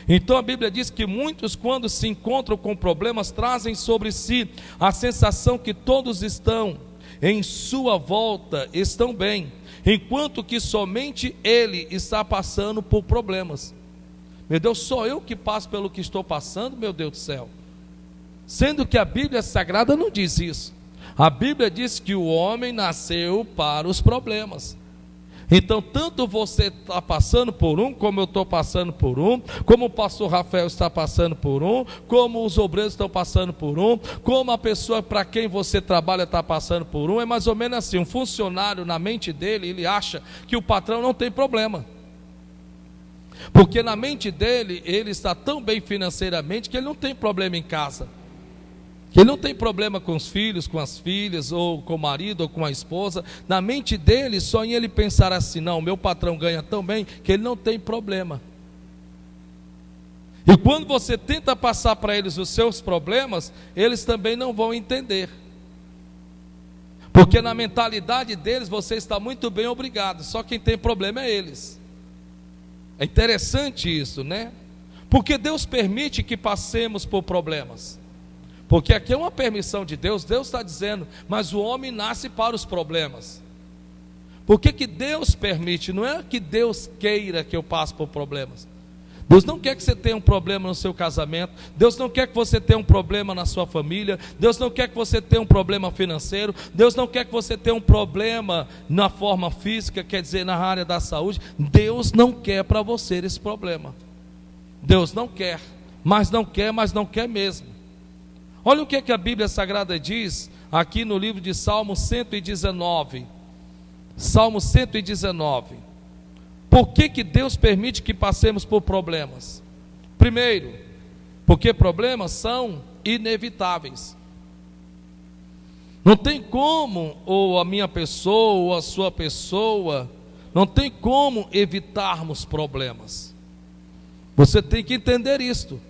Então a Bíblia diz que muitos, quando se encontram com problemas, trazem sobre si a sensação que todos estão em sua volta, estão bem, enquanto que somente ele está passando por problemas. Meu Deus, só eu que passo pelo que estou passando, meu Deus do céu. Sendo que a Bíblia Sagrada não diz isso. A Bíblia diz que o homem nasceu para os problemas. Então, tanto você está passando por um, como eu estou passando por um, como o pastor Rafael está passando por um, como os obreiros estão passando por um, como a pessoa para quem você trabalha está passando por um. É mais ou menos assim, um funcionário, na mente dele, ele acha que o patrão não tem problema, porque na mente dele, ele está tão bem financeiramente que ele não tem problema em casa, que ele não tem problema com os filhos, com as filhas, ou com o marido, ou com a esposa. Na mente dele, só em ele pensar assim: não, meu patrão ganha tão bem que ele não tem problema. E quando você tenta passar para eles os seus problemas, eles também não vão entender, porque na mentalidade deles você está muito bem, obrigado, só quem tem problema é eles. É interessante isso, né? Porque Deus permite que passemos por problemas, porque aqui é uma permissão de Deus. Deus está dizendo, mas o homem nasce para os problemas. Por que Deus permite? Não é que Deus queira que eu passe por problemas. Deus não quer que você tenha um problema no seu casamento. Deus não quer que você tenha um problema na sua família. Deus não quer que você tenha um problema financeiro. Deus não quer que você tenha um problema na forma física, quer dizer, na área da saúde. Deus não quer para você esse problema. Deus não quer, mas não quer mesmo. Olha o que a Bíblia Sagrada diz aqui no livro de Salmo 119. Salmo 119. Por que Deus permite que passemos por problemas? Primeiro, porque problemas são inevitáveis. Não tem como, ou a minha pessoa, ou a sua pessoa, não tem como evitarmos problemas. Você tem que entender isto.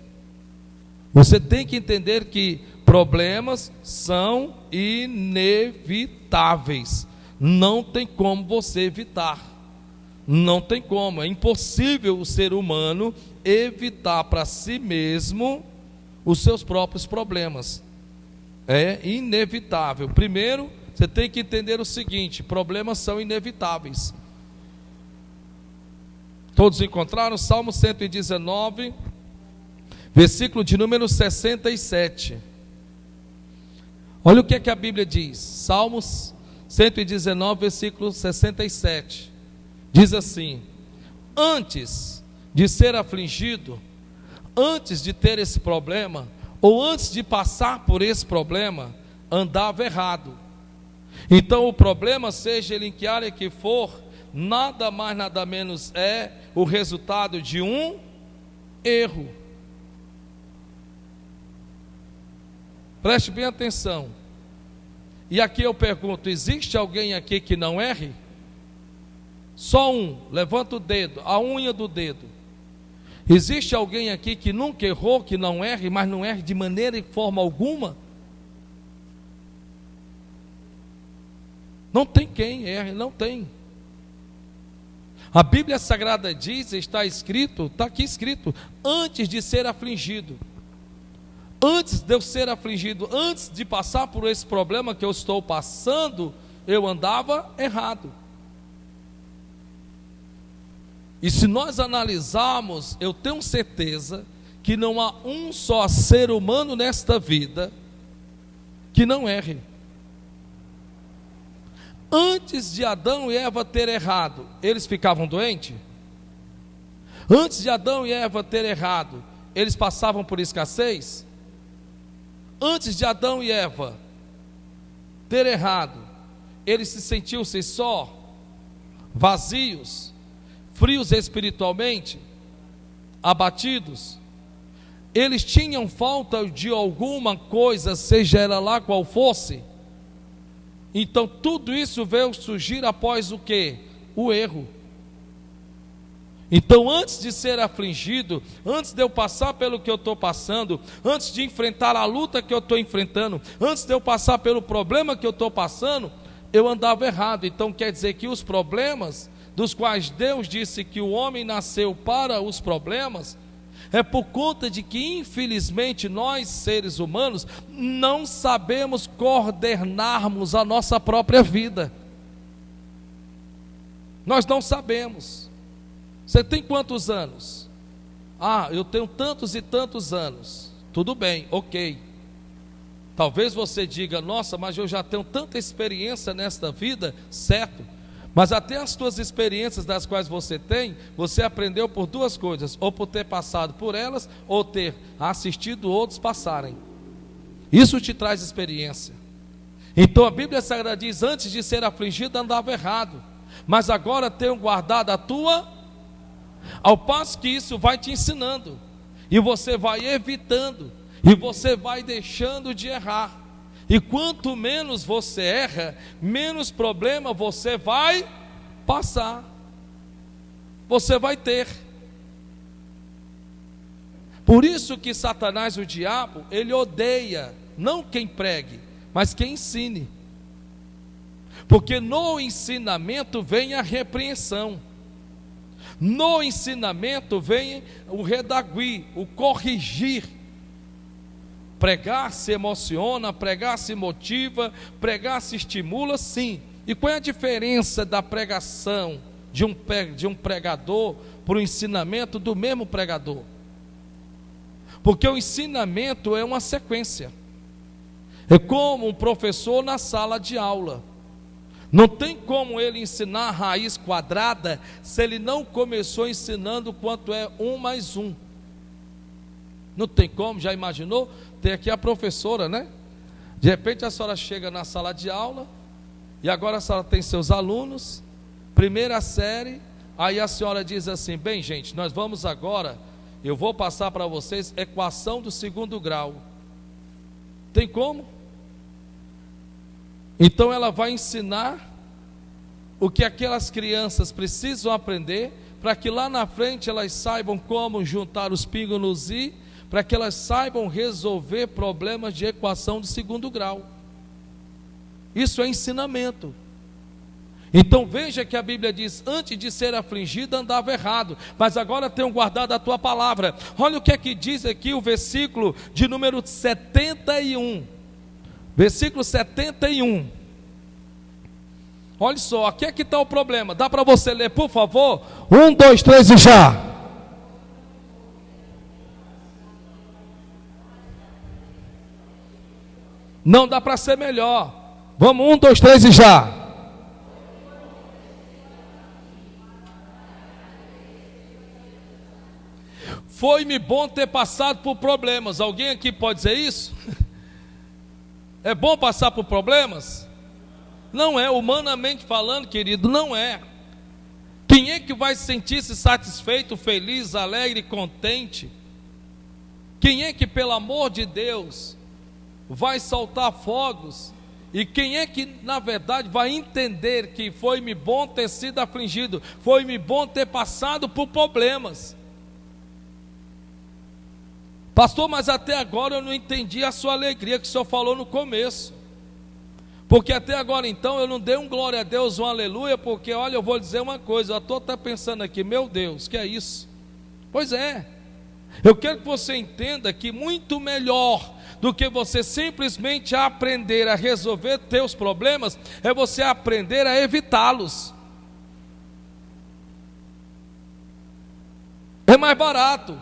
Você tem que entender que problemas são inevitáveis. Não tem como você evitar. Não tem como. É impossível o ser humano evitar para si mesmo os seus próprios problemas. É inevitável. Primeiro, você tem que entender o seguinte: problemas são inevitáveis. Todos encontraram? Salmo 119, versículo de número 67. Olha o que a Bíblia diz. Salmos 119, versículo 67. Diz assim: antes de ser afligido, antes de ter esse problema, ou antes de passar por esse problema, andava errado. Então o problema, seja ele em que área que for, nada mais nada menos é o resultado de um erro. Preste bem atenção. E aqui eu pergunto: existe alguém aqui que não erre? Só um, levanta o dedo, a unha do dedo. Existe alguém aqui que nunca errou, que não erre, mas não erre de maneira e forma alguma? Não tem quem erre, não tem. A Bíblia Sagrada diz, está aqui escrito, antes de ser afligido. Antes de eu ser afligido, antes de passar por esse problema que eu estou passando, eu andava errado. E se nós analisarmos, eu tenho certeza que não há um só ser humano nesta vida que não erre. Antes de Adão e Eva ter errado, eles ficavam doentes? Antes de Adão e Eva ter errado, eles passavam por escassez? Antes de Adão e Eva ter errado, eles se sentiam-se só, vazios, frios espiritualmente, abatidos? Eles tinham falta de alguma coisa, seja ela lá qual fosse? Então tudo isso veio surgir após o quê? O erro. Então, antes de ser afligido, antes de eu passar pelo que eu estou passando, antes de enfrentar a luta que eu estou enfrentando, antes de eu passar pelo problema que eu estou passando, eu andava errado. Então quer dizer que os problemas, dos quais Deus disse que o homem nasceu para os problemas, é por conta de que infelizmente nós seres humanos não sabemos coordenarmos a nossa própria vida. Nós não sabemos. Você tem quantos anos? Ah, eu tenho tantos e tantos anos. Tudo bem, ok. Talvez você diga: nossa, mas eu já tenho tanta experiência nesta vida, certo? Mas até as tuas experiências das quais você tem, você aprendeu por duas coisas: ou por ter passado por elas, ou ter assistido outros passarem. Isso te traz experiência. Então a Bíblia Sagrada diz: antes de ser afligido andava errado, mas agora tenho guardado a tua. Ao passo que isso vai te ensinando, e você vai evitando, e você vai deixando de errar. E quanto menos você erra, menos problema você vai passar, você vai ter. Por isso que Satanás, o diabo, ele odeia não quem pregue, mas quem ensine. Porque no ensinamento vem a repreensão, no ensinamento vem o redaguir, o corrigir. Pregar se emociona, pregar se motiva, pregar se estimula, sim. E qual é a diferença da pregação de um pregador para o ensinamento do mesmo pregador? Porque o ensinamento é uma sequência. É como um professor na sala de aula. Não tem como ele ensinar a raiz quadrada se ele não começou ensinando quanto é 1 mais 1. Não tem como, já imaginou? Tem aqui a professora, né? De repente a senhora chega na sala de aula, e agora a senhora tem seus alunos, primeira série, aí a senhora diz assim: bem, gente, nós vamos agora, eu vou passar para vocês equação do segundo grau. Tem como? Então ela vai ensinar o que aquelas crianças precisam aprender, para que lá na frente elas saibam como juntar os pingos nos i, para que elas saibam resolver problemas de equação do segundo grau. Isso é ensinamento. Então veja que a Bíblia diz: antes de ser afligido andava errado, mas agora tenho guardado a tua palavra. Olha o que é que diz aqui o versículo de número 71. Versículo 71. Olha só, aqui é que está o problema. Dá para você ler, por favor? 1, 2, 3 e já. Não dá para ser melhor. Vamos, 1, 2, 3 e já. Foi-me bom ter passado por problemas. Alguém aqui pode dizer isso? É bom passar por problemas? Não é, humanamente falando, querido, não é. Quem é que vai sentir-se satisfeito, feliz, alegre, contente? Quem é que, pelo amor de Deus, vai soltar fogos? E quem é que, na verdade, vai entender que foi-me bom ter sido afligido, foi-me bom ter passado por problemas? Pastor, mas até agora eu não entendi a sua alegria que o senhor falou no começo. Porque até agora então eu não dei um glória a Deus, um aleluia, porque olha, eu vou dizer uma coisa, eu estou até pensando aqui, meu Deus, que é isso? Pois é, eu quero que você entenda que muito melhor do que você simplesmente aprender a resolver teus problemas, é você aprender a evitá-los. É mais barato,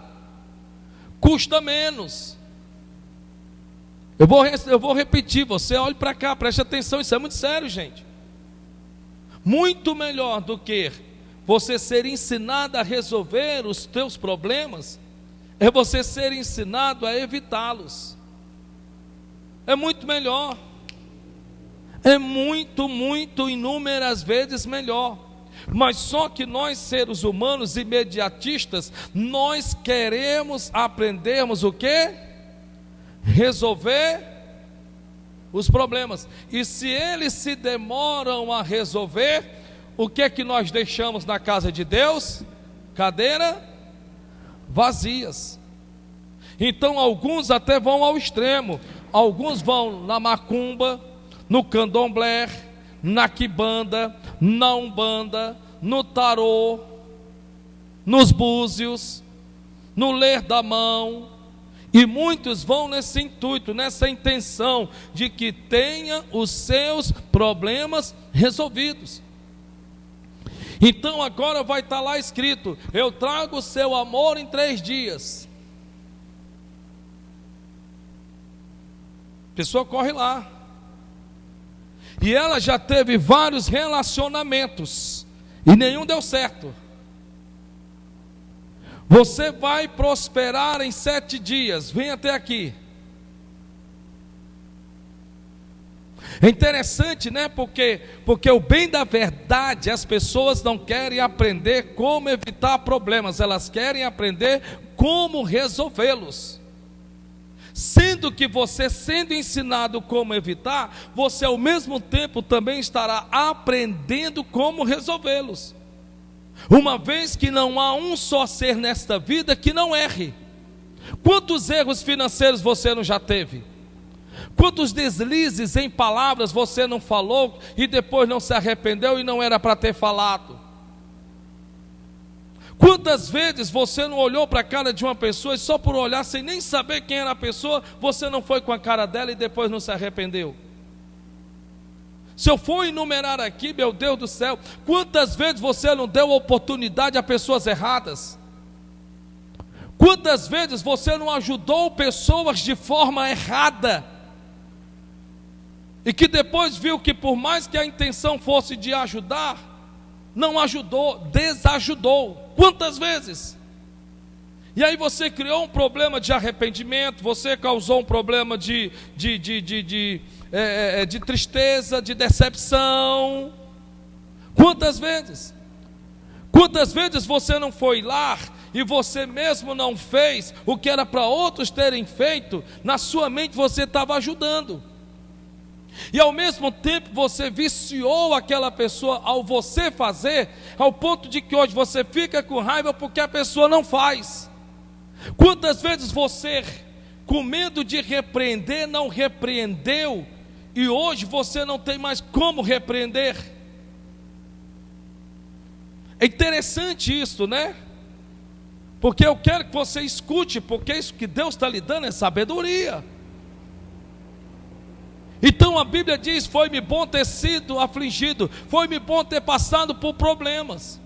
custa menos. Eu vou repetir, você olhe para cá, preste atenção, isso é muito sério, gente. Muito melhor do que você ser ensinado a resolver os teus problemas, é você ser ensinado a evitá-los. É muito melhor. É muito, muito, inúmeras vezes melhor. Mas só que nós, seres humanos imediatistas, nós queremos aprendermos o quê? Resolver os problemas. E se eles se demoram a resolver, o que é que nós deixamos na casa de Deus? Cadeira vazias. Então alguns até vão ao extremo. Alguns vão na macumba, no candomblé, na quibanda, na umbanda, no tarô, nos búzios, no ler da mão. E muitos vão nesse intuito, nessa intenção de que tenha os seus problemas resolvidos. Então agora vai estar lá escrito: eu trago o seu amor em 3 dias. A pessoa corre lá. E ela já teve vários relacionamentos e nenhum deu certo. Você vai prosperar em 7 dias. Vem até aqui. É interessante, né? Porque o bem da verdade, as pessoas não querem aprender como evitar problemas, elas querem aprender como resolvê-los. Sendo que você, sendo ensinado como evitar, você ao mesmo tempo também estará aprendendo como resolvê-los. Uma vez que não há um só ser nesta vida que não erre. Quantos erros financeiros você não já teve? Quantos deslizes em palavras você não falou e depois não se arrependeu e não era para ter falado? Quantas vezes você não olhou para a cara de uma pessoa e só por olhar sem nem saber quem era a pessoa, você não foi com a cara dela e depois não se arrependeu? Se eu for enumerar aqui, meu Deus do céu, quantas vezes você não deu oportunidade a pessoas erradas? Quantas vezes você não ajudou pessoas de forma errada? E que depois viu que por mais que a intenção fosse de ajudar, não ajudou, desajudou. Quantas vezes? E aí você criou um problema de arrependimento, você causou um problema de tristeza, de decepção. Quantas vezes? Quantas vezes você não foi lá e você mesmo não fez o que era para outros terem feito? Na sua mente você estava ajudando. E ao mesmo tempo você viciou aquela pessoa ao você fazer, ao ponto de que hoje você fica com raiva porque a pessoa não faz. Quantas vezes você, com medo de repreender, não repreendeu, e hoje você não tem mais como repreender? É interessante isso, né? Porque eu quero que você escute, porque isso que Deus está lhe dando é sabedoria. Então a Bíblia diz: foi-me bom ter sido afligido, foi-me bom ter passado por problemas.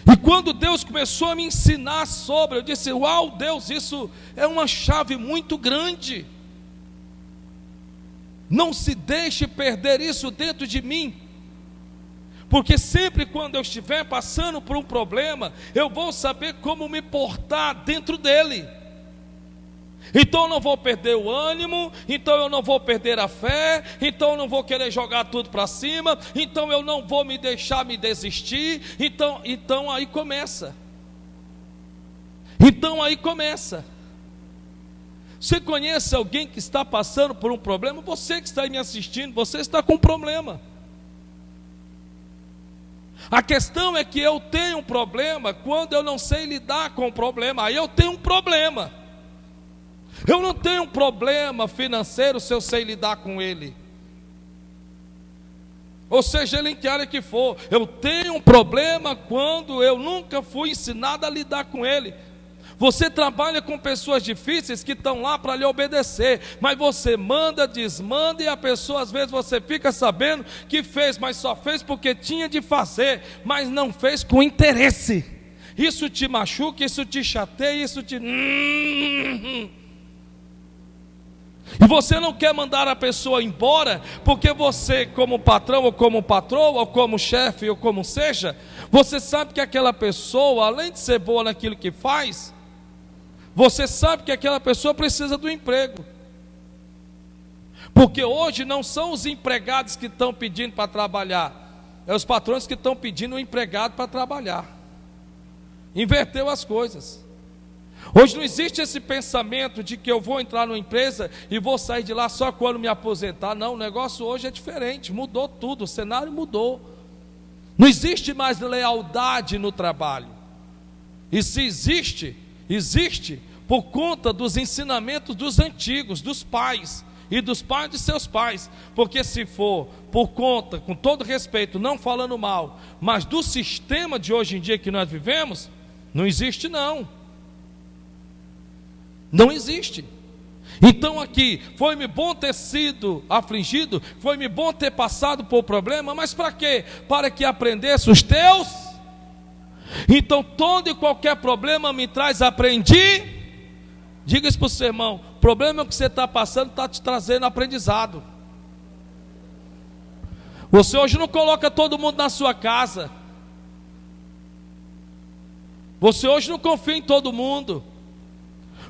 E quando Deus começou a me ensinar sobre, eu disse: uau, Deus, isso é uma chave muito grande. Não se deixe perder isso dentro de mim, porque sempre quando eu estiver passando por um problema, eu vou saber como me portar dentro dele. Então eu não vou perder o ânimo, então eu não vou perder a fé, então eu não vou querer jogar tudo para cima, então eu não vou me deixar me desistir. Então aí começa. Você conhece alguém que está passando por um problema? Você que está aí me assistindo, você está com um problema. A questão é que eu tenho um problema quando eu não sei lidar com o problema. Aí eu tenho um problema. Eu não tenho um problema financeiro se eu sei lidar com ele, ou seja, ele em que área que for. Eu tenho um problema quando eu nunca fui ensinado a lidar com ele. Você trabalha com pessoas difíceis que estão lá para lhe obedecer, mas você manda, desmanda, e a pessoa às vezes você fica sabendo que fez, mas só fez porque tinha de fazer, mas não fez com interesse. Isso te machuca, isso te chateia, isso te... E você não quer mandar a pessoa embora, porque você, como patrão, ou como patroa, ou como chefe, ou como seja, você sabe que aquela pessoa, além de ser boa naquilo que faz, você sabe que aquela pessoa precisa do emprego. Porque hoje não são os empregados que estão pedindo para trabalhar, é os patrões que estão pedindo o empregado para trabalhar. Inverteu as coisas. Hoje não existe esse pensamento de que eu vou entrar numa empresa e vou sair de lá só quando me aposentar. Não, o negócio hoje é diferente, mudou tudo, o cenário mudou. Não existe mais lealdade no trabalho. E se existe, existe por conta dos ensinamentos dos antigos, dos pais e dos pais de seus pais. Porque se for por conta, com todo respeito, não falando mal, mas do sistema de hoje em dia que nós vivemos, não existe não. Não existe. Então aqui, foi-me bom ter sido afligido, foi-me bom ter passado por problema, mas para quê? Para que aprendesse os teus. Então todo e qualquer problema me traz aprendi. Diga isso para o seu irmão: o problema que você está passando está te trazendo aprendizado. Você hoje não coloca todo mundo na sua casa. Você hoje não confia em todo mundo.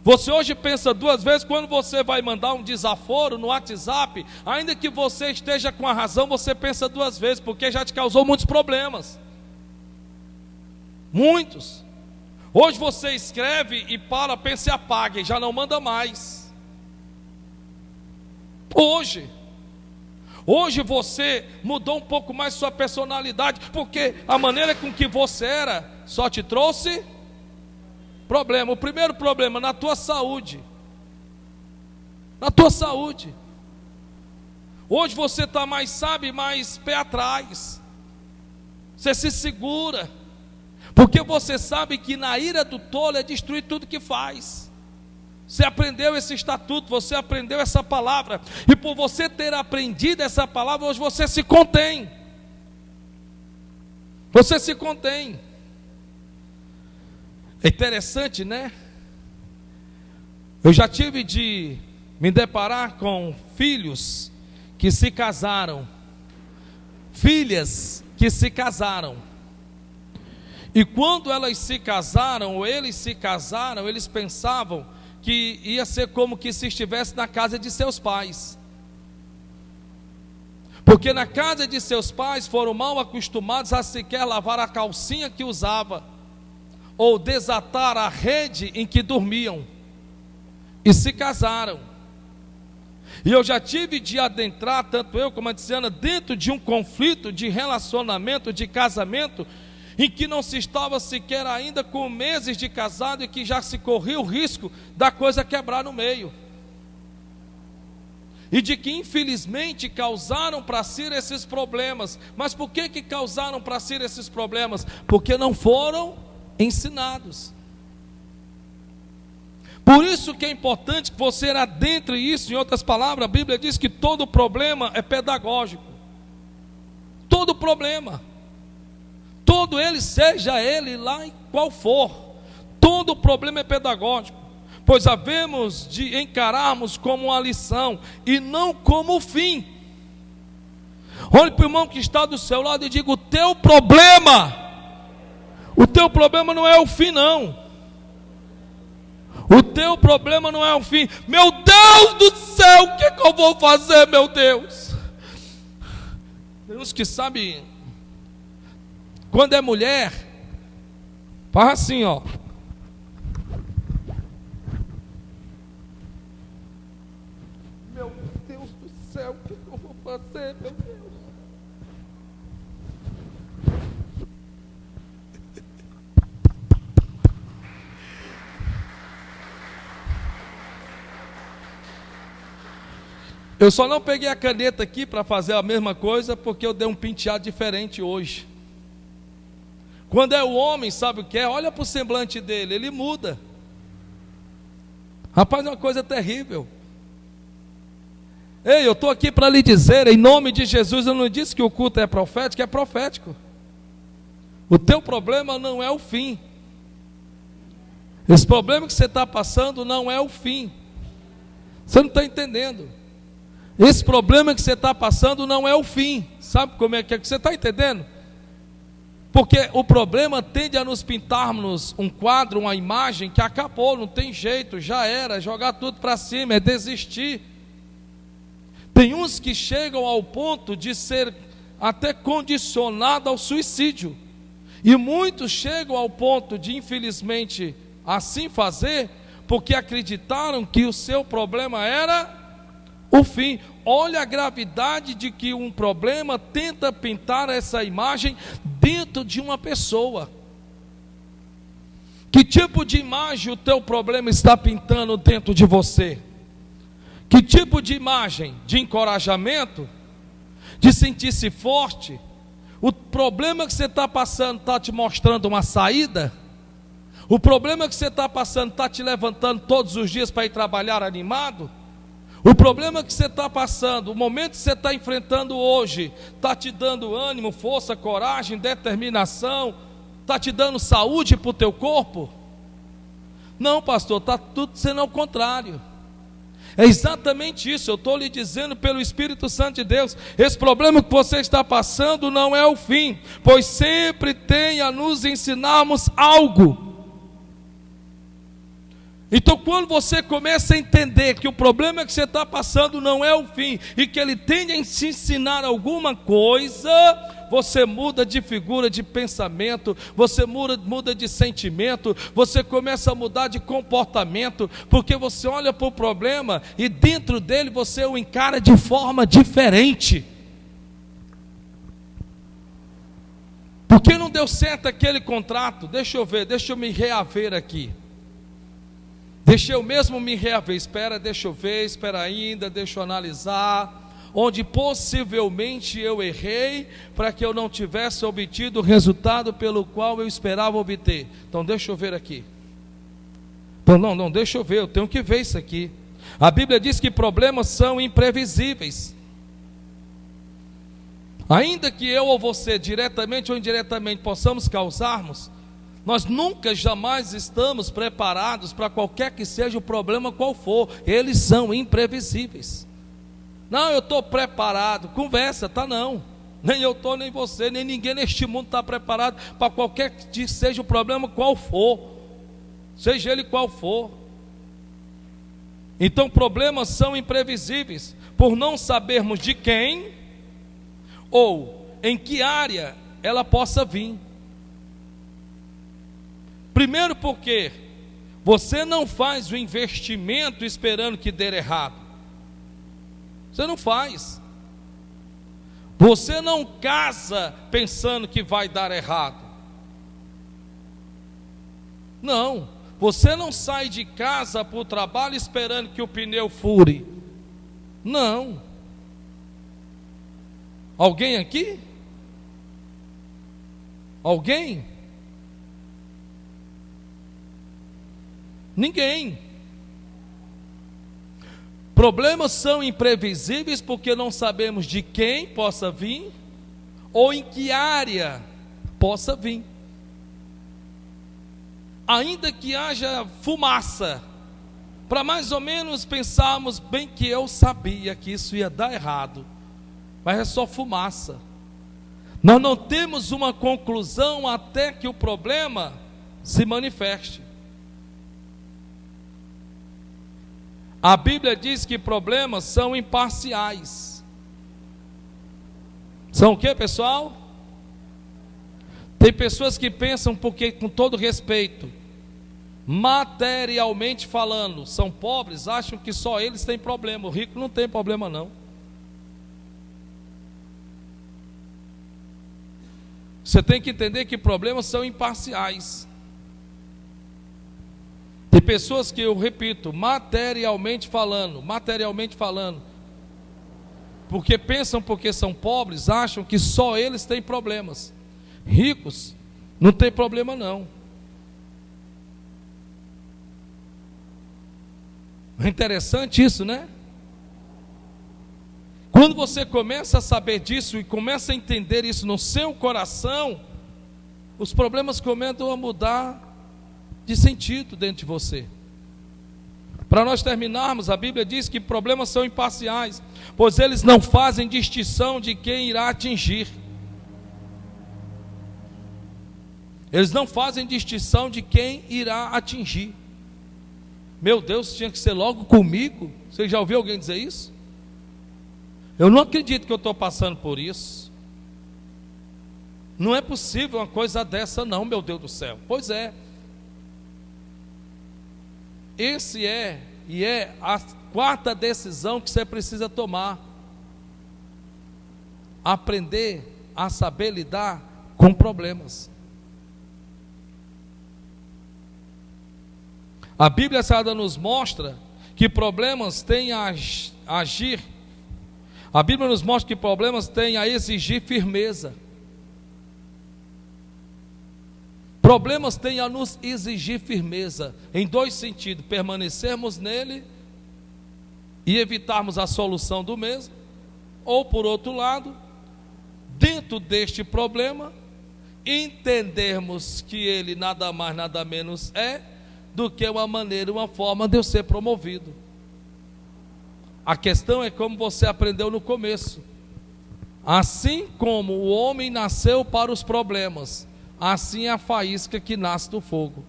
Você hoje pensa duas vezes quando você vai mandar um desaforo no WhatsApp. Ainda que você esteja com a razão, você pensa duas vezes, porque já te causou muitos problemas. Muitos. Hoje você escreve e pensa e apaga, e já não manda mais. Hoje você mudou um pouco mais sua personalidade, porque a maneira com que você era só te trouxe problema. O primeiro problema na tua saúde. Na tua saúde. Hoje você está mais, mais pé atrás. Você se segura, porque você sabe que na ira do tolo é destruir tudo que faz. Você aprendeu esse estatuto, você aprendeu essa palavra, e por você ter aprendido essa palavra, hoje você se contém. Você se contém. É interessante, né? Eu já tive de me deparar com filhos que se casaram, filhas que se casaram, e quando elas se casaram, ou eles se casaram, eles pensavam que ia ser como que se estivesse na casa de seus pais, porque na casa de seus pais foram mal acostumados a sequer lavar a calcinha que usava, ou desatar a rede em que dormiam, e se casaram. E eu já tive de adentrar, tanto eu como a Tiziana, dentro de um conflito de relacionamento, de casamento, em que não se estava sequer ainda com meses de casado, e que já se corria o risco da coisa quebrar no meio, e de que infelizmente causaram para si esses problemas. Mas por que causaram para si esses problemas? Porque não foram ensinados. Por isso que é importante que você adentre isso. Em outras palavras, a Bíblia diz que todo problema é pedagógico. Todo problema, todo ele, seja ele lá em qual for, todo problema é pedagógico, pois havemos de encararmos como uma lição e não como o fim. Olhe para o irmão que está do seu lado e diga: o teu problema não é o fim, não. O teu problema não é o fim. Meu Deus do céu, o que eu vou fazer, meu Deus? Tem uns que sabem, quando é mulher, faz assim, ó. Meu Deus do céu, o que eu vou fazer, meu Deus? Eu só não peguei a caneta aqui para fazer a mesma coisa, porque eu dei um penteado diferente hoje. Quando é o homem, sabe o que é? Olha para o semblante dele, ele muda. Rapaz, é uma coisa terrível. Ei, eu estou aqui para lhe dizer, em nome de Jesus, eu não disse que o culto é profético, é profético. O teu problema não é o fim. Esse problema que você está passando não é o fim. Você não está entendendo. Esse problema que você está passando não é o fim. Sabe como é que você está entendendo? Porque o problema tende a nos pintarmos um quadro, uma imagem que acabou, não tem jeito, já era, jogar tudo para cima, é desistir. Tem uns que chegam ao ponto de ser até condicionado ao suicídio, e muitos chegam ao ponto de, infelizmente, assim fazer, porque acreditaram que o seu problema era o fim. Olha a gravidade de que um problema tenta pintar essa imagem dentro de uma pessoa. Que tipo de imagem o teu problema está pintando dentro de você? Que tipo de imagem? De encorajamento? De sentir-se forte? O problema que você está passando está te mostrando uma saída? O problema que você está passando está te levantando todos os dias para ir trabalhar animado? O problema que você está passando, o momento que você está enfrentando hoje, está te dando ânimo, força, coragem, determinação, está te dando saúde para o teu corpo? Não, pastor, está tudo sendo ao contrário. É exatamente isso, eu estou lhe dizendo pelo Espírito Santo de Deus. Esse problema que você está passando não é o fim, pois sempre tem a nos ensinarmos algo. Então, quando você começa a entender que o problema que você está passando não é o fim, e que ele tende a te ensinar alguma coisa, você muda de figura de pensamento, você muda de sentimento, você começa a mudar de comportamento, porque você olha para o problema e dentro dele você o encara de forma diferente. Por que não deu certo aquele contrato? Deixa eu ver, deixa eu me reaver aqui. Deixa eu mesmo me reaver, deixa eu ver, espera ainda, deixa eu analisar, onde possivelmente eu errei, para que eu não tivesse obtido o resultado pelo qual eu esperava obter. Então deixa eu ver aqui. Não, deixa eu ver, eu tenho que ver isso aqui. A Bíblia diz que problemas são imprevisíveis. Ainda que eu ou você, diretamente ou indiretamente, possamos causarmos, nós nunca, jamais estamos preparados para qualquer que seja o problema qual for. Eles são imprevisíveis. Não, eu estou preparado. Conversa, tá não. Nem eu estou, nem você, nem ninguém neste mundo está preparado para qualquer que seja o problema qual for. Seja ele qual for. Então problemas são imprevisíveis, por não sabermos de quem ou em que área ela possa vir. Primeiro porque você não faz o investimento esperando que dê errado. Você não faz. Você não casa pensando que vai dar errado. Não. Você não sai de casa para o trabalho esperando que o pneu fure. Não. Alguém aqui? Alguém? Ninguém. Problemas são imprevisíveis porque não sabemos de quem possa vir ou em que área possa vir. Ainda que haja fumaça, para mais ou menos pensarmos bem que eu sabia que isso ia dar errado, mas é só fumaça. Nós não temos uma conclusão até que o problema se manifeste. A Bíblia diz que problemas são imparciais. São o que, pessoal? Tem pessoas que pensam, porque, com todo respeito, materialmente falando, são pobres, acham que só eles têm problema. O rico não tem problema não. Você tem que entender que problemas são imparciais. Tem pessoas que, eu repito, materialmente falando, porque pensam, porque são pobres, acham que só eles têm problemas. Ricos não tem problema não. É interessante isso, né? Quando você começa a saber disso e começa a entender isso no seu coração, os problemas começam a mudar de sentido dentro de você. Para nós terminarmos, a Bíblia diz que problemas são imparciais, pois eles não fazem distinção de quem irá atingir. Eles não fazem distinção de quem irá atingir. Meu Deus, tinha que ser logo comigo? Você já ouviu alguém dizer isso? Eu não acredito que eu estou passando por isso. Não é possível uma coisa dessa não, meu Deus do céu. Pois é. Esse é a quarta decisão que você precisa tomar. Aprender a saber lidar com problemas. A Bíblia Sagrada nos mostra que problemas têm a agir. A Bíblia nos mostra que problemas têm a exigir firmeza. Problemas têm a nos exigir firmeza, em dois sentidos: permanecermos nele e evitarmos a solução do mesmo, ou por outro lado, dentro deste problema, entendermos que ele nada mais, nada menos é do que uma maneira, uma forma de eu ser promovido. A questão é como você aprendeu no começo. Assim como o homem nasceu para os problemas, assim é a faísca que nasce do fogo.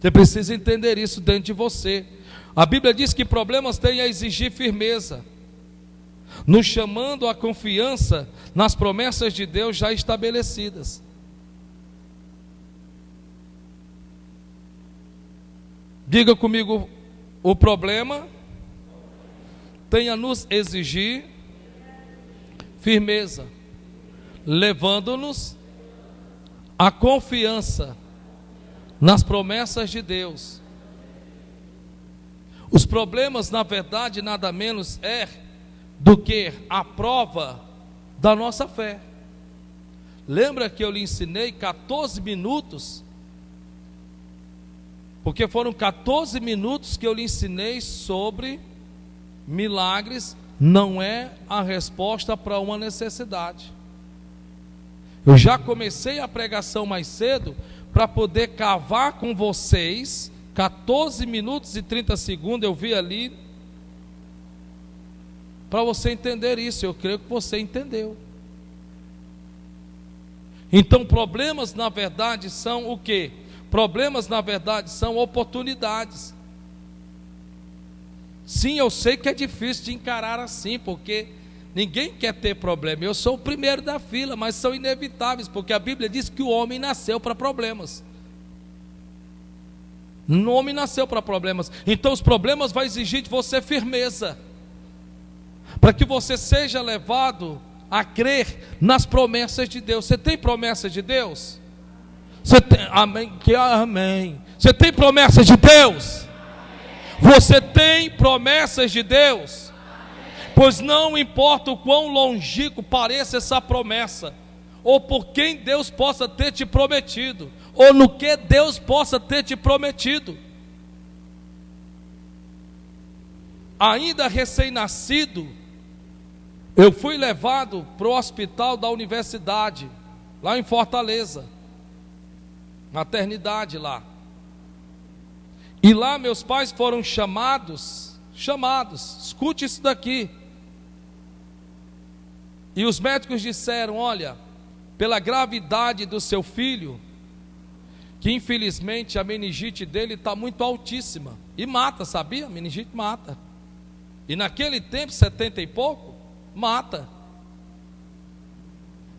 Você precisa entender isso dentro de você. A Bíblia diz que problemas têm a exigir firmeza, nos chamando à confiança nas promessas de Deus já estabelecidas. Diga comigo, o problema tem a nos exigir firmeza, levando-nos à confiança nas promessas de Deus. Os problemas, na verdade, nada menos é do que a prova da nossa fé. Lembra que eu lhe ensinei 14 minutos? Porque foram 14 minutos que eu lhe ensinei sobre milagres não é a resposta para uma necessidade. Eu já comecei a pregação mais cedo para poder cavar com vocês 14 minutos e 30 segundos, eu vi ali, para você entender isso. Eu creio que você entendeu. Então problemas na verdade são o quê? Problemas na verdade são oportunidades. Sim, eu sei que é difícil de encarar assim, porque ninguém quer ter problema. Eu sou o primeiro da fila, mas são inevitáveis, porque a Bíblia diz que o homem nasceu para problemas. O homem nasceu para problemas. Então os problemas vão exigir de você firmeza, para que você seja levado a crer nas promessas de Deus. Você tem promessas de Deus? Você tem, amém, que amém. Você tem promessas de Deus? Você tem promessas de Deus? Pois não importa o quão longínquo pareça essa promessa, ou por quem Deus possa ter te prometido, ou no que Deus possa ter te prometido. Ainda recém-nascido, eu fui levado para o hospital da universidade, lá em Fortaleza, maternidade lá. E lá meus pais foram chamados, escute isso daqui. E os médicos disseram: olha, pela gravidade do seu filho, que infelizmente a meningite dele está muito altíssima, e mata, sabia? A meningite mata. E naquele tempo, 70 e pouco, mata.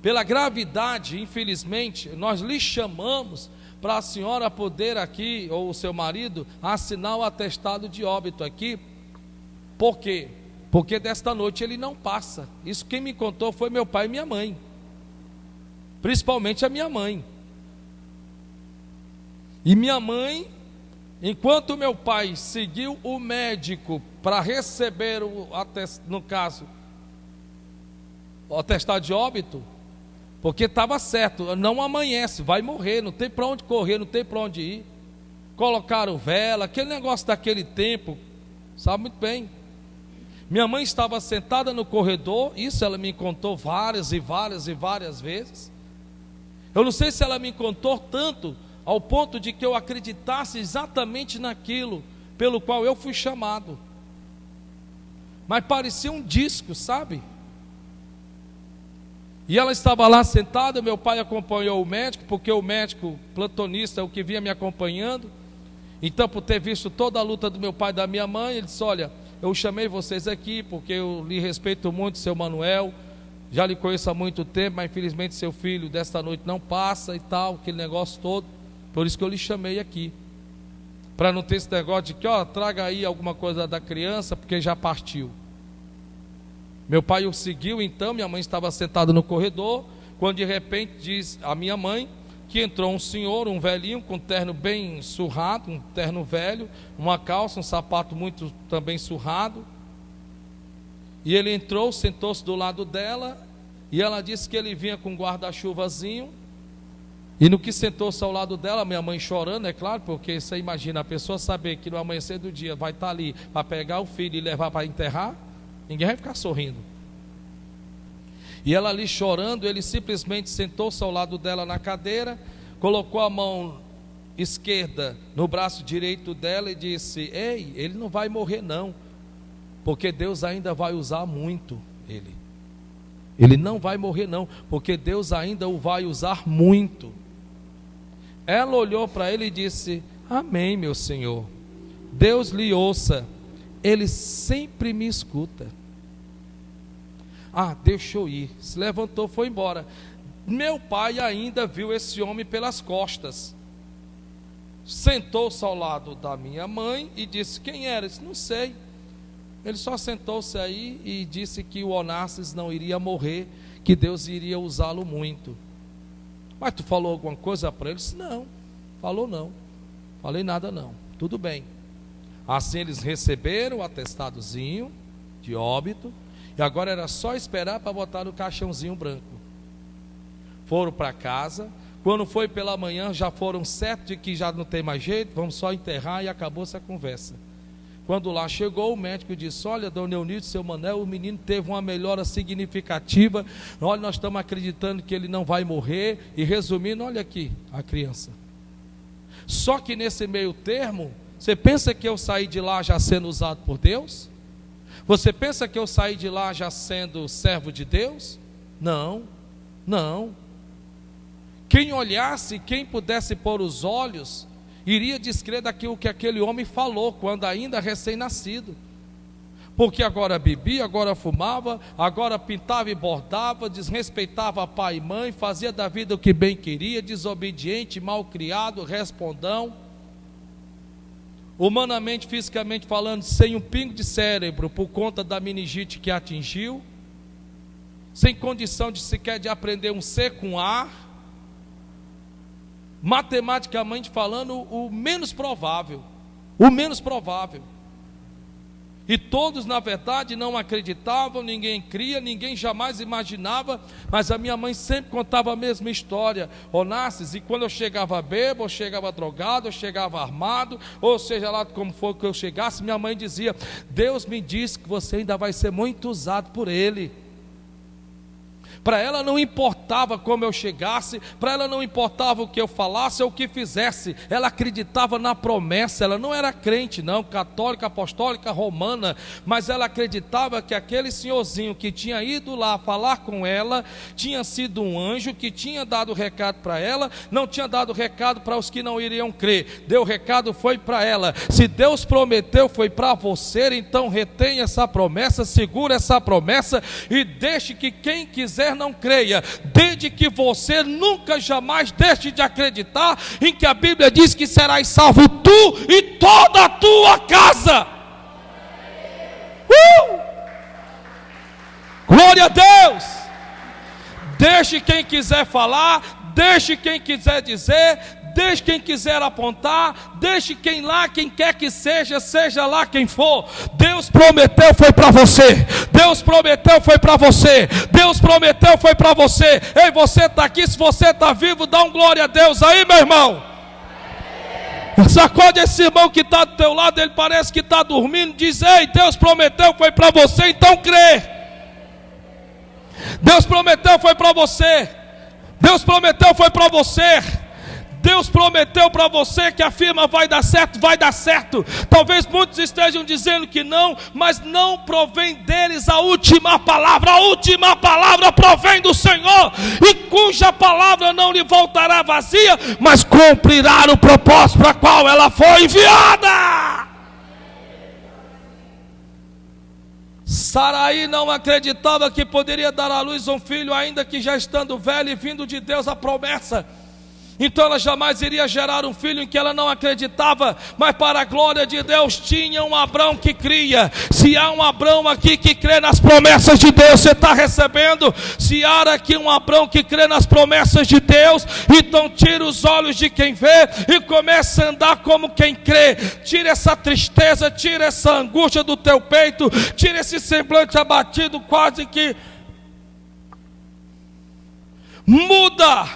Pela gravidade, infelizmente, nós lhe chamamos para a senhora poder aqui, ou o seu marido, assinar o atestado de óbito aqui. Por quê? Porque desta noite ele não passa. Isso quem me contou foi meu pai e minha mãe, principalmente a minha mãe. E minha mãe, enquanto meu pai seguiu o médico para receber no caso, o atestado de óbito, porque estava certo, não amanhece, vai morrer, não tem para onde correr, não tem para onde ir. Colocaram vela, aquele negócio daquele tempo, sabe muito bem. Minha mãe estava sentada no corredor, isso ela me contou várias vezes. Eu não sei se ela me contou tanto, ao ponto de que eu acreditasse exatamente naquilo pelo qual eu fui chamado. Mas parecia um disco, sabe? E ela estava lá sentada, meu pai acompanhou o médico, porque o médico plantonista é o que vinha me acompanhando. Então, por ter visto toda a luta do meu pai e da minha mãe, ele disse: olha, eu chamei vocês aqui porque eu lhe respeito muito, seu Manuel, já lhe conheço há muito tempo, mas infelizmente seu filho desta noite não passa e tal, aquele negócio todo. Por isso que eu lhe chamei aqui, para não ter esse negócio de que, ó, traga aí alguma coisa da criança, porque já partiu. Meu pai o seguiu, então minha mãe estava sentada no corredor, quando de repente diz a minha mãe que entrou um senhor, um velhinho, com um terno bem surrado, um terno velho, uma calça, um sapato muito também surrado. E ele entrou, sentou-se do lado dela, e ela disse que ele vinha com um guarda-chuvazinho. E no que sentou-se ao lado dela, minha mãe chorando, é claro, porque você imagina a pessoa saber que no amanhecer do dia vai estar ali para pegar o filho e levar para enterrar, ninguém vai ficar sorrindo. E ela ali chorando, ele simplesmente sentou-se ao lado dela na cadeira, colocou a mão esquerda no braço direito dela e disse: ei, ele não vai morrer não, porque Deus ainda vai usar muito ele. Ele não vai morrer não, porque Deus ainda o vai usar muito. Ela olhou para ele e disse: amém, meu Senhor, Deus lhe ouça, ele sempre me escuta. Deixou ir, se levantou, foi embora. Meu pai ainda viu esse homem pelas costas, sentou-se ao lado da minha mãe e disse: quem era? Eu disse: não sei. Ele só sentou-se aí e disse que o Onassis não iria morrer, que Deus iria usá-lo muito. Mas tu falou alguma coisa para ele? Eu disse: não, falou não, falei nada não, tudo bem. Assim eles receberam o atestadozinho de óbito, e agora era só esperar para botar no caixãozinho branco. Foram para casa. Quando foi pela manhã, já foram certos de que já não tem mais jeito, vamos só enterrar, e acabou-se a conversa. Quando lá chegou, o médico disse: olha, dona Eunice, seu Manel, o menino teve uma melhora significativa, olha, nós estamos acreditando que ele não vai morrer. E resumindo, olha aqui a criança. Só que nesse meio termo, você pensa que eu saí de lá já sendo usado por Deus? Você pensa que eu saí de lá já sendo servo de Deus? Não, não. Quem olhasse, quem pudesse pôr os olhos, iria descrer daquilo que aquele homem falou, quando ainda recém-nascido. Porque agora bebia, agora fumava, agora pintava e bordava, desrespeitava pai e mãe, fazia da vida o que bem queria, desobediente, malcriado, respondão. Humanamente, fisicamente falando, sem um pingo de cérebro, por conta da meningite que atingiu, sem condição de sequer de aprender um C com A. Matematicamente falando, o menos provável. E todos, na verdade, não acreditavam, ninguém cria, ninguém jamais imaginava. Mas a minha mãe sempre contava a mesma história: Onassis, e quando eu chegava bêbado, ou chegava drogado, ou chegava armado, ou seja lá como for que eu chegasse, minha mãe dizia: Deus me disse que você ainda vai ser muito usado por Ele. Para ela não importava como eu chegasse, para ela não importava o que eu falasse ou o que fizesse, ela acreditava na promessa. Ela não era crente não, católica, apostólica, romana, mas ela acreditava que aquele senhorzinho que tinha ido lá falar com ela, tinha sido um anjo que tinha dado recado para ela, não tinha dado recado para os que não iriam crer, deu recado, foi para ela. Se Deus prometeu, foi para você, então retenha essa promessa, segura essa promessa e deixe que quem quiser não creia, desde que você nunca jamais deixe de acreditar em que a Bíblia diz que serás salvo tu e toda a tua casa. Glória a Deus. Deixe quem quiser falar, deixe quem quiser dizer, deixe quem quiser apontar, deixe quem lá, quem quer que seja, seja lá quem for. Deus prometeu, foi para você. Deus prometeu, foi para você. Deus prometeu, foi para você. Ei, você está aqui, se você está vivo, dá um glória a Deus aí, meu irmão. Sacode esse irmão que está do teu lado, ele parece que está dormindo. Diz: ei, Deus prometeu, foi para você, então crê. Deus prometeu, foi para você. Deus prometeu, foi para você. Deus prometeu para você que a firma vai dar certo, vai dar certo. Talvez muitos estejam dizendo que não, mas não provém deles a última palavra. A última palavra provém do Senhor, e cuja palavra não lhe voltará vazia, mas cumprirá o propósito para qual ela foi enviada. Saraí não acreditava que poderia dar à luz um filho, ainda que já estando velha e vindo de Deus a promessa. Então ela jamais iria gerar um filho em que ela não acreditava, mas para a glória de Deus tinha um Abrão que cria. Se há um Abrão aqui que crê nas promessas de Deus, você está recebendo. Se há aqui um Abrão que crê nas promessas de Deus, então tira os olhos de quem vê e começa a andar como quem crê. Tira essa tristeza, tira essa angústia do teu peito, tira esse semblante abatido, quase que muda,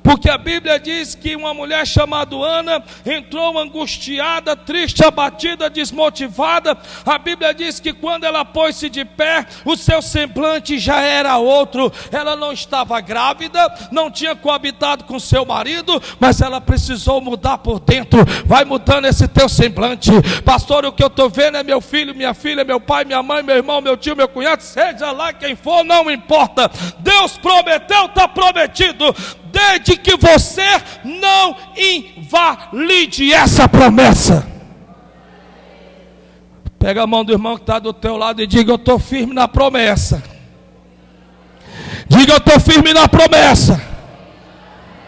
Porque a Bíblia diz que uma mulher chamada Ana entrou angustiada, triste, abatida, desmotivada. A Bíblia diz que quando ela pôs-se de pé, o seu semblante já era outro. Ela não estava grávida, não tinha coabitado com seu marido, mas ela precisou mudar por dentro. Vai mudando esse teu semblante. Pastor, o que eu estou vendo é meu filho, minha filha, meu pai, minha mãe, meu irmão, meu tio, meu cunhado, seja lá quem for, não importa. Deus prometeu, está prometido. Desde que você não invalide essa promessa. Pega a mão do irmão que está do teu lado e diga: eu estou firme na promessa. Diga: eu estou firme na promessa.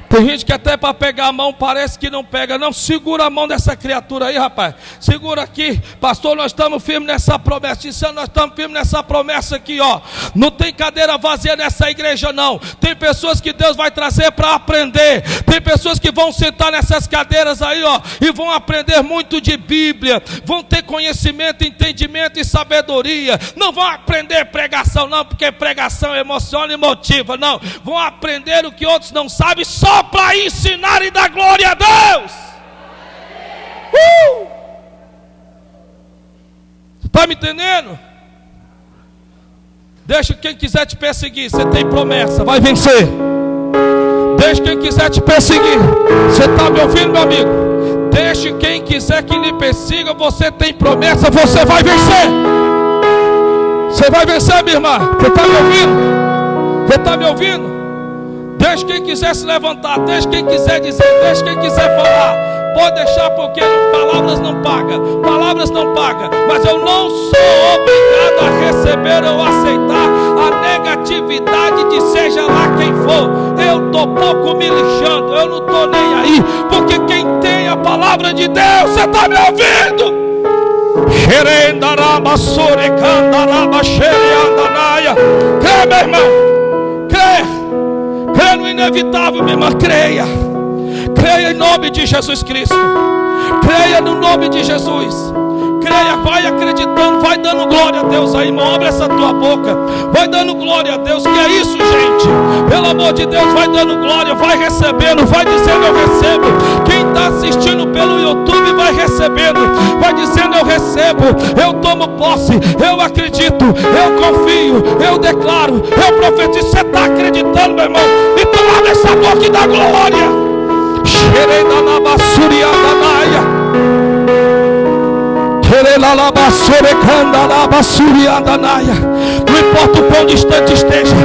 Tem gente que até para pegar a mão parece que não pega. Não, segura a mão dessa criatura aí, rapaz. Segura aqui. Pastor, nós estamos firmes nessa promessa. Dizendo, nós estamos firmes nessa promessa aqui, ó. Não tem cadeira vazia nessa igreja, não. Tem pessoas que Deus vai trazer para aprender. Tem pessoas que vão sentar nessas cadeiras aí, ó, e vão aprender muito de Bíblia. Vão ter conhecimento, entendimento e sabedoria. Não vão aprender pregação, não, porque pregação emociona e motiva, não. Vão aprender o que outros não sabem, só para ensinar e dar glória a Deus. Está me entendendo? Deixa quem quiser te perseguir, você tem promessa, vai vencer. Deixa quem quiser te perseguir. Você está me ouvindo, meu amigo? Deixe quem quiser que lhe persiga, você tem promessa, você vai vencer. Você vai vencer, minha irmã. Você está me ouvindo? Você está me ouvindo? Deixa quem quiser se levantar, deixa quem quiser dizer, deixa quem quiser falar. Pode deixar, porque palavras não pagam. Palavras não pagam. Mas eu não sou obrigado a receber ou aceitar a negatividade de seja lá quem for. Eu estou pouco me lixando, eu não estou nem aí. Porque quem tem a palavra de Deus, você está me ouvindo? Crê, meu irmão, crê. Creia no inevitável, minha irmã, creia. Creia em nome de Jesus Cristo. Creia no nome de Jesus. Creia, vai acreditando, vai dando glória a Deus aí, irmão. Abre essa tua boca, vai dando glória a Deus. Que é isso, gente? Pelo amor de Deus, vai dando glória, vai recebendo, vai dizendo eu recebo. Quem está assistindo pelo YouTube vai recebendo, vai dizendo eu recebo, eu tomo posse, eu acredito, eu confio, eu declaro, eu profetizo. Você está acreditando, meu irmão? Então abre essa boca e dá glória. Não importa o quão distante esteja,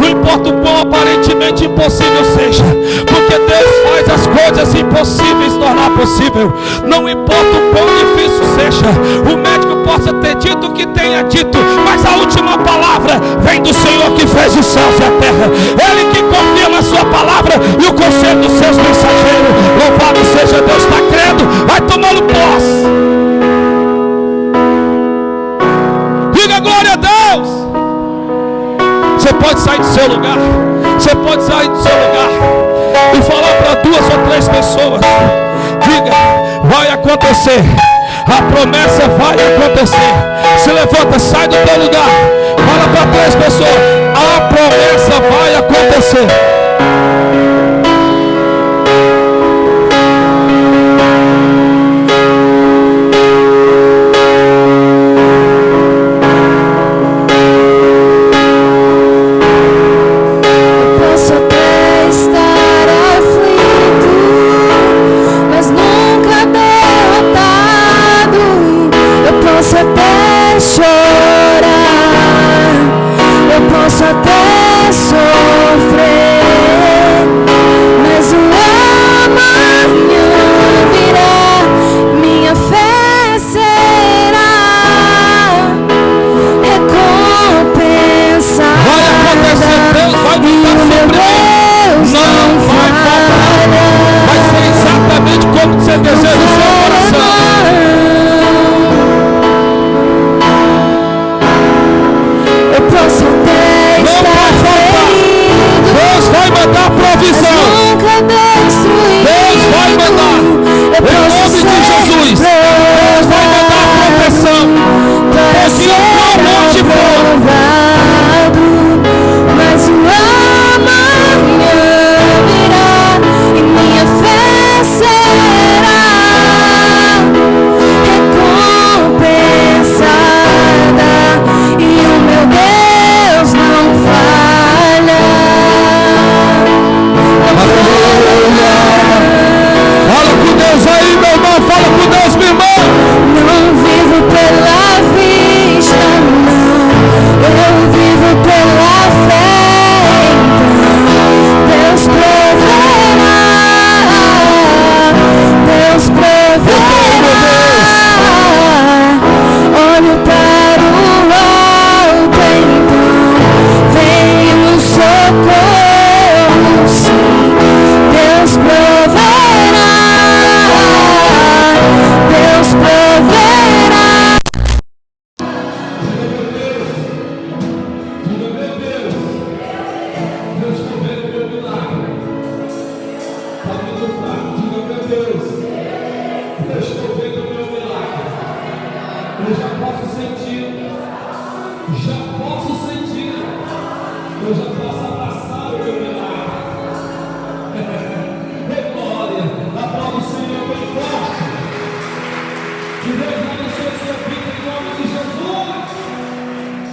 não importa o quão aparentemente impossível seja, porque Deus faz as coisas impossíveis tornar possível. Não importa o quão difícil seja, o médico possa ter dito o que tenha dito, mas a última palavra vem do Senhor que fez os céus e a terra. Ele que confirma a sua palavra e o conselho dos seus mensageiros. Louvado seja Deus. Está crendo? Vai tomando posse. Diga glória a Deus. Você pode sair do seu lugar. Você pode sair do seu lugar e falar para 2 ou 3 pessoas. Diga, vai acontecer. A promessa vai acontecer. Se levanta, sai do teu lugar. Fala para 3 pessoas. A promessa vai acontecer. Posso até sofrer, meu Deus, eu estou vendo meu milagre. Está muito fraco. Diga, meu Deus, eu estou vendo meu milagre. Eu já posso sentir. Já posso sentir. Eu já